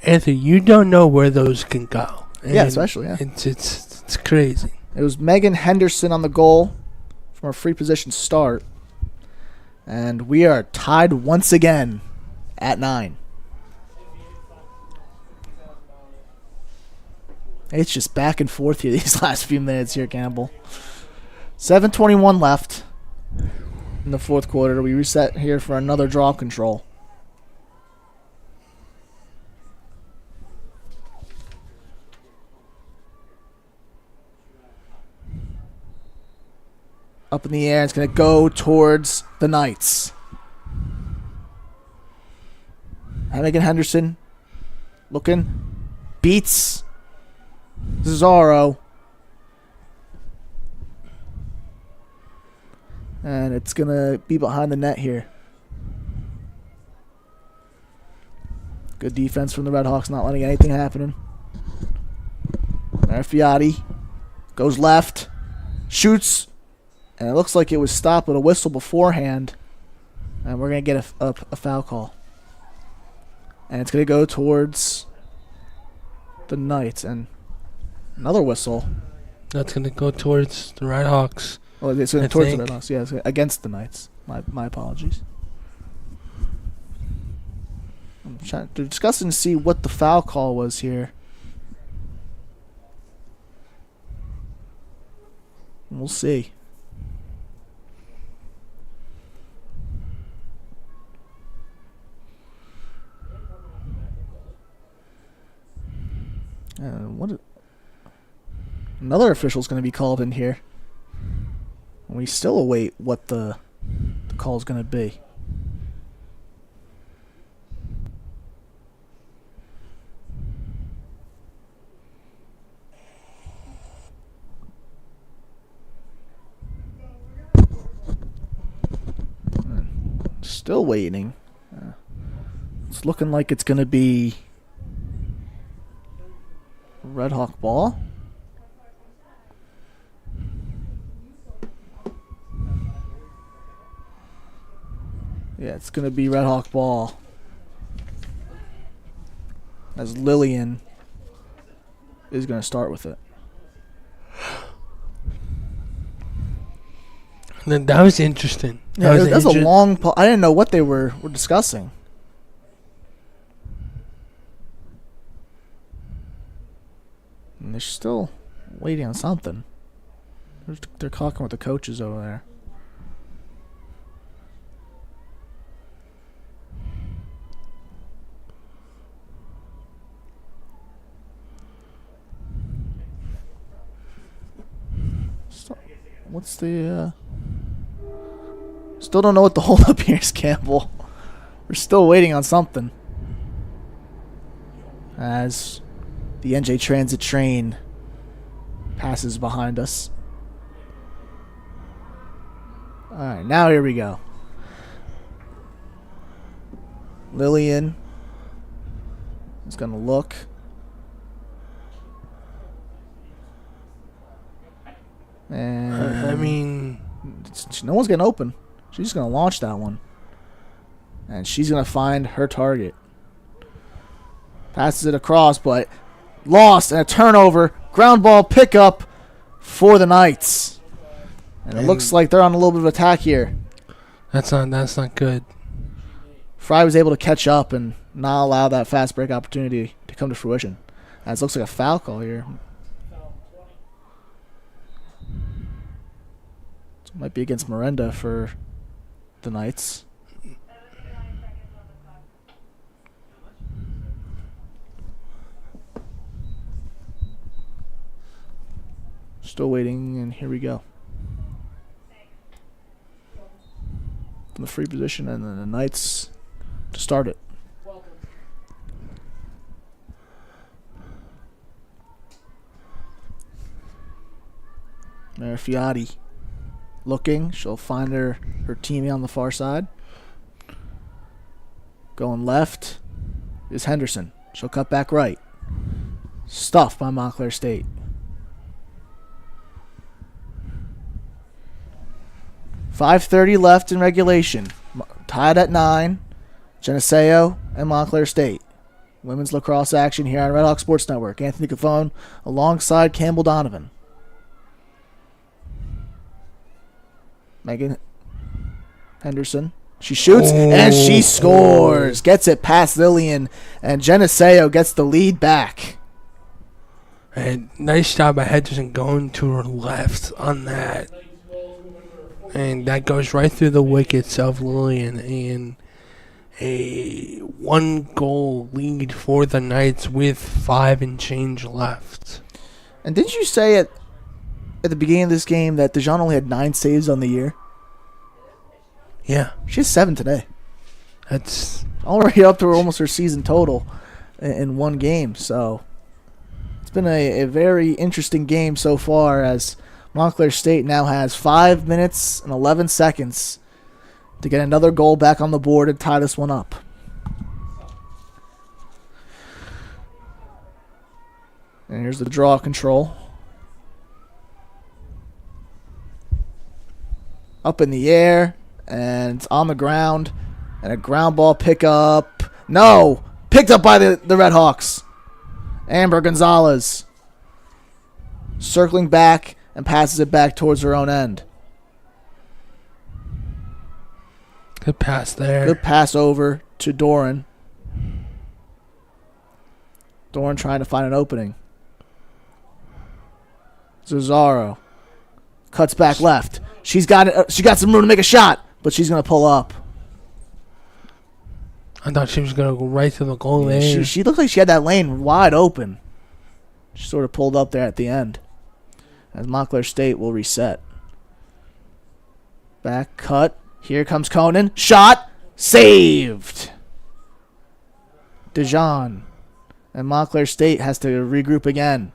Anthony, you don't know where those can go. And yeah, especially, yeah. It's crazy. It was Megan Henderson on the goal from a free position start. And we are tied once again at 9. It's just back and forth here these last few minutes here, Campbell. 7:21 left in the fourth quarter. We reset here for another draw control. Up in the air. It's going to go towards the Knights. Megan Henderson looking. Beats Zazzaro. And it's going to be behind the net here. Good defense from the Redhawks, not letting anything happen. Fiati goes left. Shoots. And it looks like it was stopped with a whistle beforehand. And we're going to get a foul call. And it's going to go towards the Knights. And Another whistle. That's going to go towards the Red Hawks. Oh, it's going I towards the think. Red Hawks. Yeah, it's against the Knights. My apologies. They're discussing to see what the foul call was here. We'll see. Another official's going to be called in here. And we still await what the call is going to be. Still waiting. It's looking like it's going to be Red Hawk ball. Yeah, it's going to be Red Hawk ball. As Lillian is going to start with it. That was interesting. Yeah, that was a long I didn't know what they were discussing. And they're still waiting on something. They're talking with the coaches over there. What's the Still don't know what the hold-up here is, Campbell. We're still waiting on something. As the NJ Transit train passes behind us. Alright, now here we go. Lillian is going to look. And I mean, no one's getting open. She's going to launch that one. And she's going to find her target. Passes it across, but lost and a turnover. Ground ball pickup for the Knights. And it looks like they're on a little bit of attack here. That's not good. Fry was able to catch up and not allow that fast break opportunity to come to fruition. As it looks like a foul call here. So it might be against Miranda for the Knights. Still waiting, and here we go. From the free position, and then the Knights to start it. Marifiati looking. She'll find her teammate on the far side. Going left is Henderson. She'll cut back right. Stuffed by Montclair State. 5:30 left in regulation. Tied at 9. Geneseo and Montclair State. Women's lacrosse action here on Red Hawk Sports Network. Anthony Cafone alongside Campbell Donovan. Megan Henderson. She shoots and she scores. Gets it past Lillian, and Geneseo gets the lead back. And nice job by Henderson going to her left on that. And that goes right through the wickets of Lillian, and a 1-goal lead for the Knights with 5 and change left. And didn't you say at the beginning of this game that Dijon only had 9 saves on the year? Yeah. She has 7 today. That's already up to almost her season total in one game. So it's been a very interesting game so far, as Montclair State now has 5 minutes and 11 seconds to get another goal back on the board and tie this one up. And here's the draw control. Up in the air, and it's on the ground, and a ground ball pickup. No! Picked up by the Red Hawks. Amber Gonzalez. circling back and passes it back towards her own end. Good pass there. Good pass over to Doran. Doran trying to find an opening. Cesaro cuts back left. She got some room to make a shot, but she's going to pull up. I thought she was going to go right to the goal lane. She looked like she had that lane wide open. She sort of pulled up there at the end. As Montclair State will reset. Back cut. Here comes Conan. Shot. Saved. Dijon. And Montclair State has to regroup again.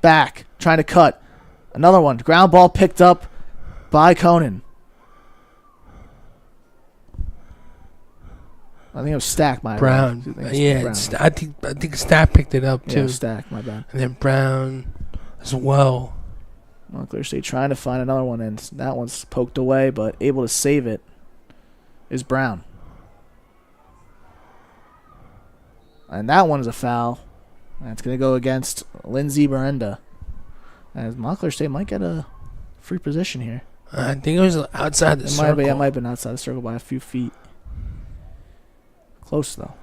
Back. Trying to cut. Another one. Ground ball picked up by Conan. I think it was Stack, my Brown. bad. Yeah, Brown. I think Stack picked it up too. Yeah, Stack, my bad. And then Brown as well. Montclair State trying to find another one, and that one's poked away, but able to save it is Brown. And that one is a foul. And it's going to go against Lindsay Miranda. As Montclair State might get a free position here. I think it was outside the It circle. might have been outside the circle by a few feet. Close, though.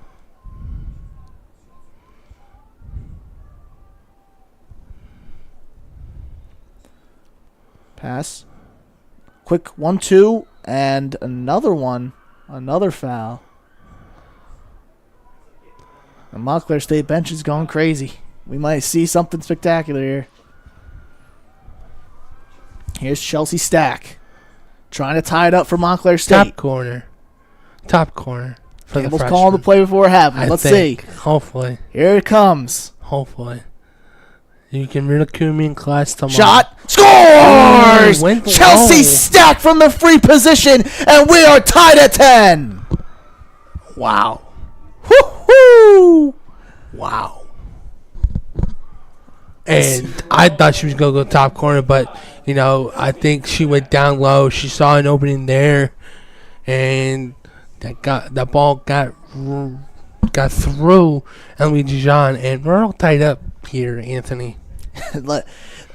Pass. Quick 1-2, and another one. Another foul. The Montclair State bench is going crazy. We might see something spectacular here. Here's Chelsea Stack. Trying to tie it up for Montclair State. Top corner. Top corner. For Campbell's the calling the play before it happens. I Let's think. see. Hopefully. Here it comes. Hopefully. You can ridicule me in class tomorrow. Shot. Scores! Ooh, went Chelsea low. Stack from the free position, and we are tied at 10. Wow. Woo-hoo! Wow. And I thought she was going to go top corner, but, I think she went down low. She saw an opening there, and that ball got through Emily Dijon, and we're all tied up here, Anthony.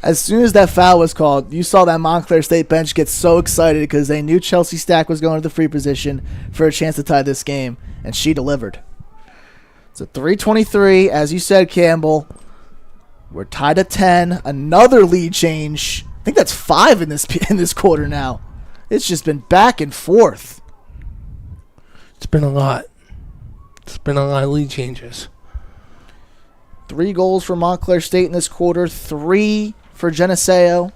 As soon as that foul was called, you saw that Montclair State bench get so excited because they knew Chelsea Stack was going to the free position for a chance to tie this game, and she delivered. It's a 3:23, as you said, Campbell. We're tied at 10. Another lead change. I think that's 5 in this quarter now. It's just been back and forth. It's been a lot. It's been a lot of lead changes. 3 goals for Montclair State in this quarter. 3 for Geneseo.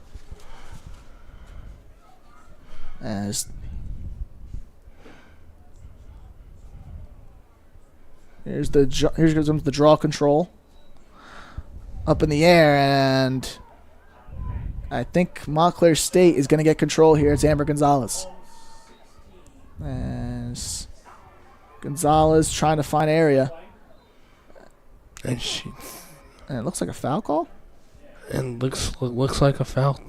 As here comes the draw control. Up in the air, and I think Montclair State is going to get control here. It's Amber Gonzalez. As Gonzalez trying to find area. And it looks like a foul call. And looks like a foul.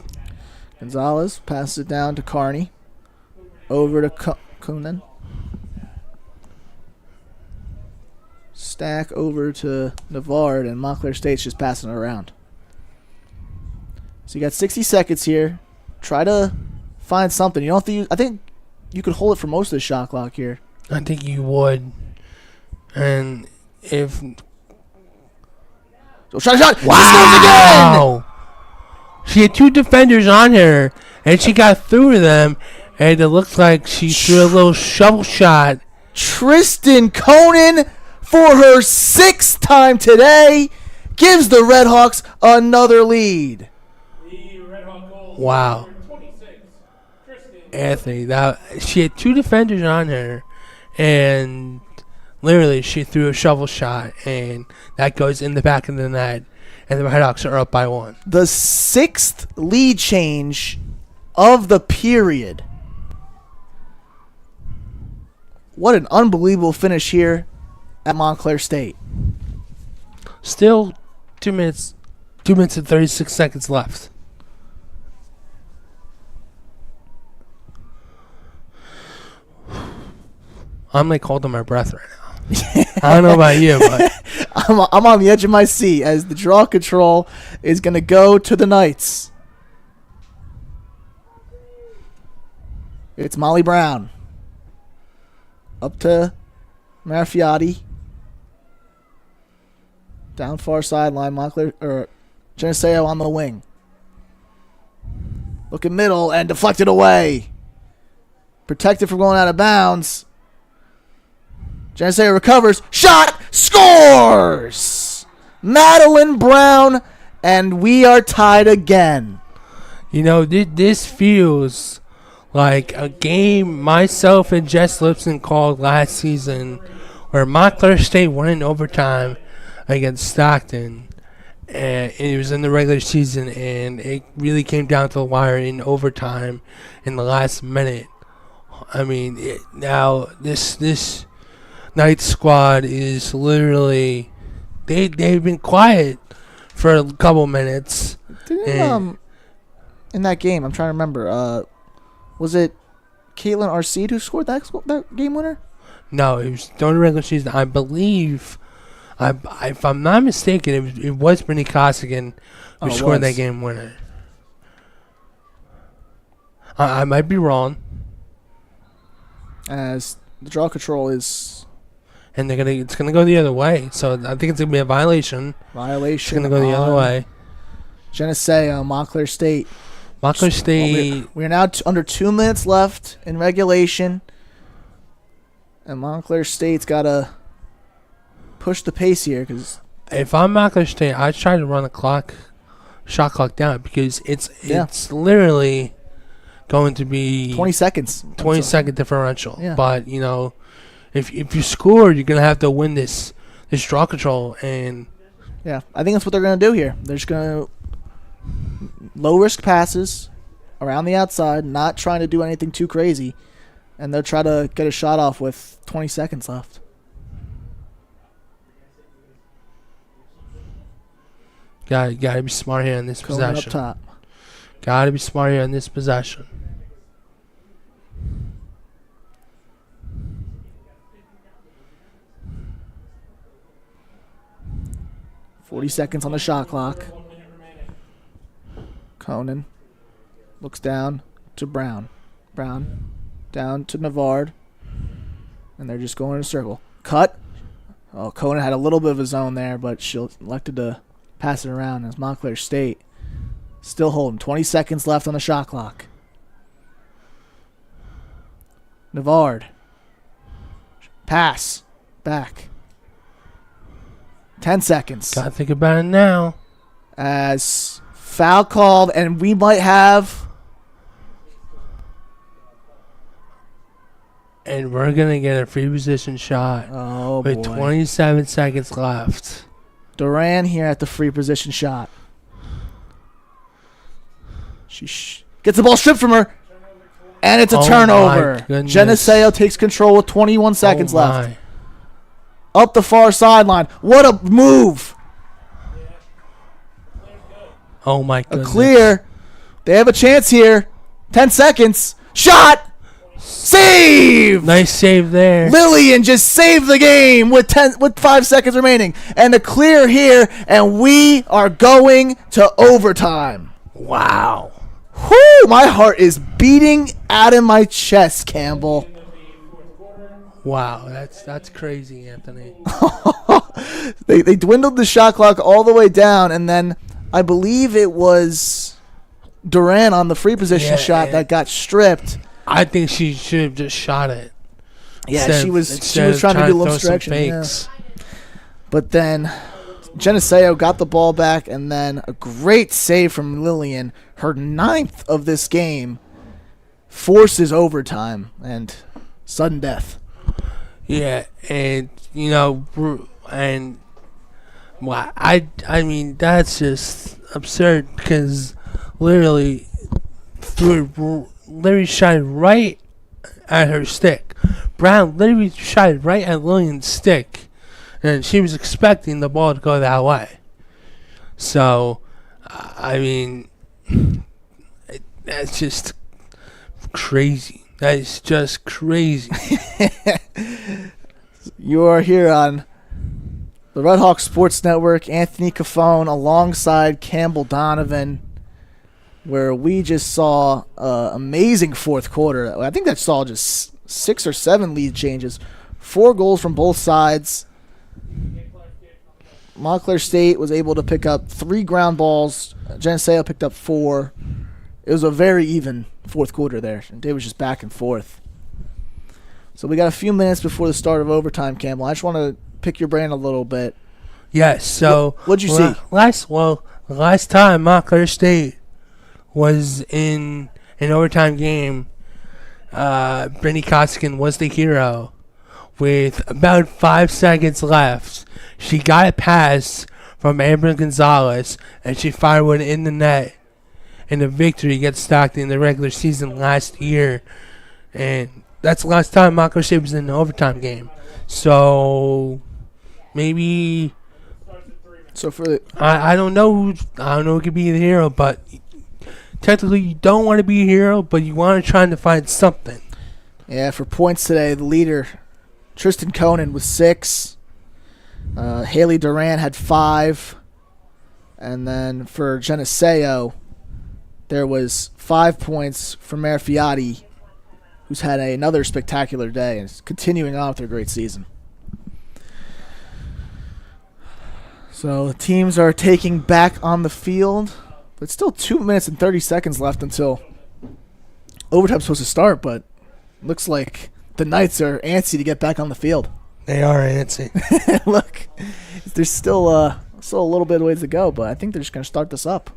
Gonzalez passes it down to Carney. Over to Coonan. Stack over to Navard, and Montclair State's just passing it around. So you got 60 seconds here. Try to find something. You don't have to use. I think you could hold it for most of the shot clock here. I think you would. And if So shot. wow, she had 2 defenders on her, and she got through to them, and it looked like she threw a little shovel shot. Tristan Conan, for her 6th time today, gives the Redhawks another lead. The Red Hawk goal. Wow. Number 26, Tristan. Anthony, she had 2 defenders on her, and literally she threw a shovel shot, and that goes in the back of the net, and the Redhawks are up by 1. The 6th lead change of the period. What an unbelievable finish here at Montclair State. Still 2 minutes and 36 seconds left. I'm like holding my breath right now. I don't know about you, but I'm on the edge of my seat as the draw control is going to go to the Knights. It's Molly Brown. Up to Marfiotti. Down far sideline, Montclair or Geneseo on the wing. Looking middle and deflected away. Protected from going out of bounds. Geneseo recovers. Shot! Scores! Madeline Brown, and we are tied again. you know, this feels like a game myself and Jess Lipson called last season where Montclair State won in overtime against Stockton. And it was in the regular season, and it really came down to the wire in overtime in the last minute. I mean, now this Knights squad is literally they've been quiet for a couple minutes. Didn't, in that game, I'm trying to remember. Was it Caitlin Arcede who scored that game winner? No, it was during the regular season. I believe, if I'm not mistaken, it was Brittany Costigan who scored that game winner. I might be wrong. As the draw control is, And it's gonna go the other way. So I think it's gonna be a violation. It's gonna go the other way. Geneseo, Montclair State. Montclair State. We are now under 2 minutes left in regulation, and Montclair State's got to push the pace here because If I'm Montclair State, I try to run the shot clock down because it's literally going to be 20 seconds. 20-second differential. Yeah. But you know, if you score, you're gonna have to win this draw control, and Yeah, I think that's what they're going to do here. They're just going to low-risk passes around the outside, not trying to do anything too crazy, and they'll try to get a shot off with 20 seconds left. gotta be smart here in this Going up possession. top. Gotta be smart here in this possession. .40 seconds on the shot clock. Conan looks down to Brown. Brown down to Navard. And they're just going in a circle. Cut. Oh, Conan had a little bit of a zone there, but she elected to pass it around as Montclair State still holding. 20 seconds left on the shot clock. Navard. Pass. Back. 10 seconds. Gotta think about it now. As foul called, and we might have. And we're gonna get a free position shot with boy. 27 seconds left. Duran here at the free position shot. She gets the ball stripped from her, and it's a Oh turnover. my goodness. Geneseo takes control with 21 seconds Oh left. my. Up the far sideline. What a move. Oh my A goodness. clear. They have a chance here. 10 seconds. Shot. Save. Nice save there. Lillian just saved the game with 5 seconds remaining. And a clear here, and we are going to overtime. Wow. Whoo! My heart is beating out of my chest, Campbell. Wow, that's crazy, Anthony. They dwindled the shot clock all the way down, and then I believe it was Duran on the free position shot that got stripped. I think she should have just shot it. Yeah, she was trying to do a little stretching. Yeah. But then Geneseo got the ball back, and then a great save from Lillian. Her 9th of this game forces overtime and sudden death. Yeah, and you know, I mean that's just absurd because literally shot it right at her stick. Brown literally shot it right at Lillian's stick, and she was expecting the ball to go that way. So, I mean, that's just crazy. That is just crazy. You are here on the Red Hawk Sports Network. Anthony Cafone alongside Campbell Donovan, where we just saw amazing fourth quarter. I think that saw just 6 or 7 lead changes. 4 goals from both sides. Montclair State was able to pick up 3 ground balls. Geneseo picked up 4. It was a very even fourth quarter there. It was just back and forth. So we got a few minutes before the start of overtime, Campbell. I just want to pick your brain a little bit. Yes, so what'd you see? Last time Montclair State was in an overtime game, Brittany Koskian was the hero. With about 5 seconds left, she got a pass from Amber Gonzalez, and she fired one in the net. And the victory gets stacked in the regular season last year. And that's the last time Montclair State was in an overtime game. So maybe. So for the, I don't know who could be the hero, but technically you don't want to be a hero, but you want to try to find something. Yeah, for points today, the leader, Tristan Conan, with 6. Haley Duran had 5. And then for Geneseo, there was 5 points for Mare Fiati, who's had another spectacular day and is continuing on with their great season. So the teams are taking back on the field, but still 2 minutes and 30 seconds left until overtime's supposed to start, but looks like the Knights are antsy to get back on the field. They are antsy. Look, there's still a little bit of ways to go, but I think they're just going to start this up.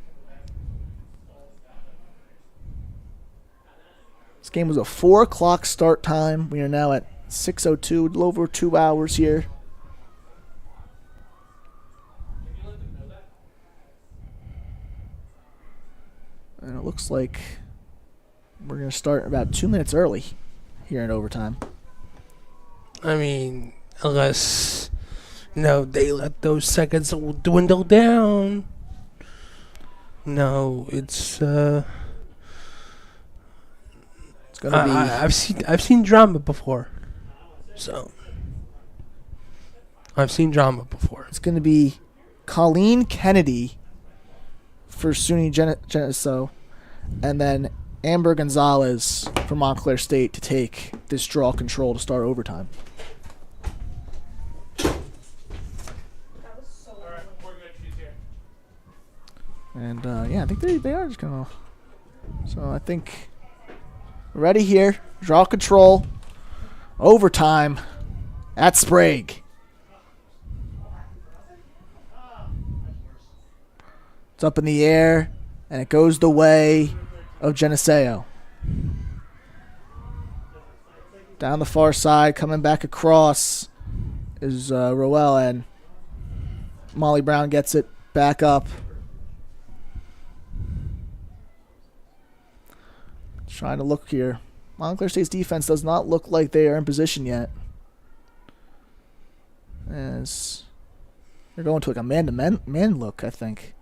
This game was a 4 o'clock start time. We are now at 6:02, a little over 2 hours here. And it looks like we're going to start about 2 minutes early here in overtime. I mean, unless, they let those seconds dwindle down. No, it's gonna be. I've seen drama before. So I've seen drama before. It's going to be Colleen Kennedy for SUNY-Geneseo, and then Amber Gonzalez from Montclair State to take this draw control to start overtime. All right, we're good. She's here. And, I think they are just going to. So I think we're ready here. Draw control. Overtime at Sprague. It's up in the air, and it goes the way of Geneseo. Down the far side, coming back across is Roel, and Molly Brown gets it back up. Trying to look here. Montclair State's defense does not look like they are in position yet. As they're going to like a man-to-man look, I think.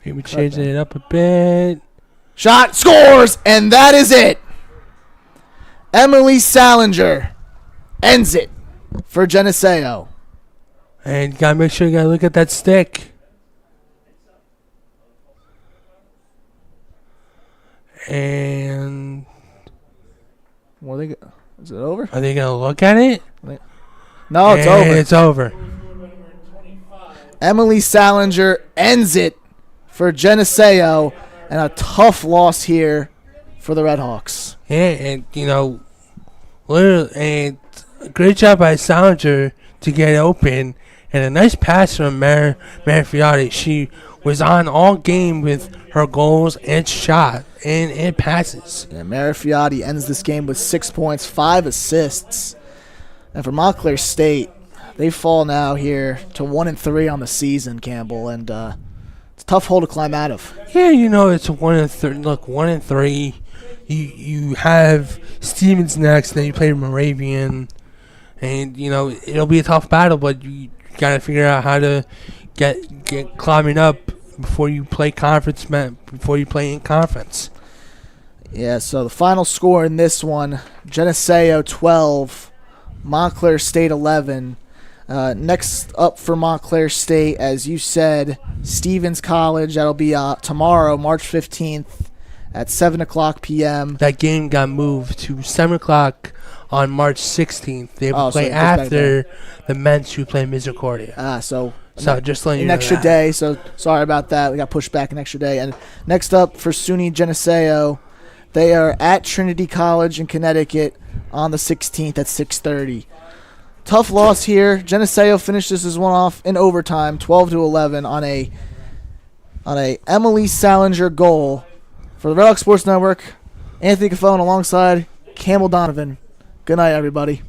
Maybe changing it up a bit. Shot, scores, and that is it. Emily Salinger ends it for Geneseo. And you gotta make sure you gotta look at that stick. And is it over? are they gonna look at it? No, it's over. It's over. Emily Salinger ends it for Geneseo, and a tough loss here for the Red Hawks. Yeah, and literally, and great job by Salinger to get open, and a nice pass from Mare Fiati. She was on all game with her goals and shot and passes. Yeah, Mare Fiati ends this game with 6 points, 5 assists. And for Montclair State, they fall now here to 1-3 on the season, Campbell, and it's a tough hole to climb out of. Yeah, it's a 1-3. Look, 1-3. You have Stevens next, then you play Moravian, and it'll be a tough battle, but you gotta figure out how to get climbing up before you play in conference. Yeah, so the final score in this one, Geneseo 12, Montclair State 11. Next up for Montclair State, as you said, Stevens College. That'll be tomorrow, March 15th at 7 o'clock p.m. That game got moved to 7 o'clock on March 16th. They will so play it goes back after the men's who play Misericordia. So Just letting you an know extra that. day, so sorry about that. We got pushed back an extra day. And next up for SUNY-Geneseo, they are at Trinity College in Connecticut on the 16th at 6:30. Tough loss here. Geneseo finishes this one off in overtime, 12-11 on a Emily Salinger goal. For the Red Hawk Sports Network, Anthony Cafone alongside Campbell Donovan. Good night, everybody.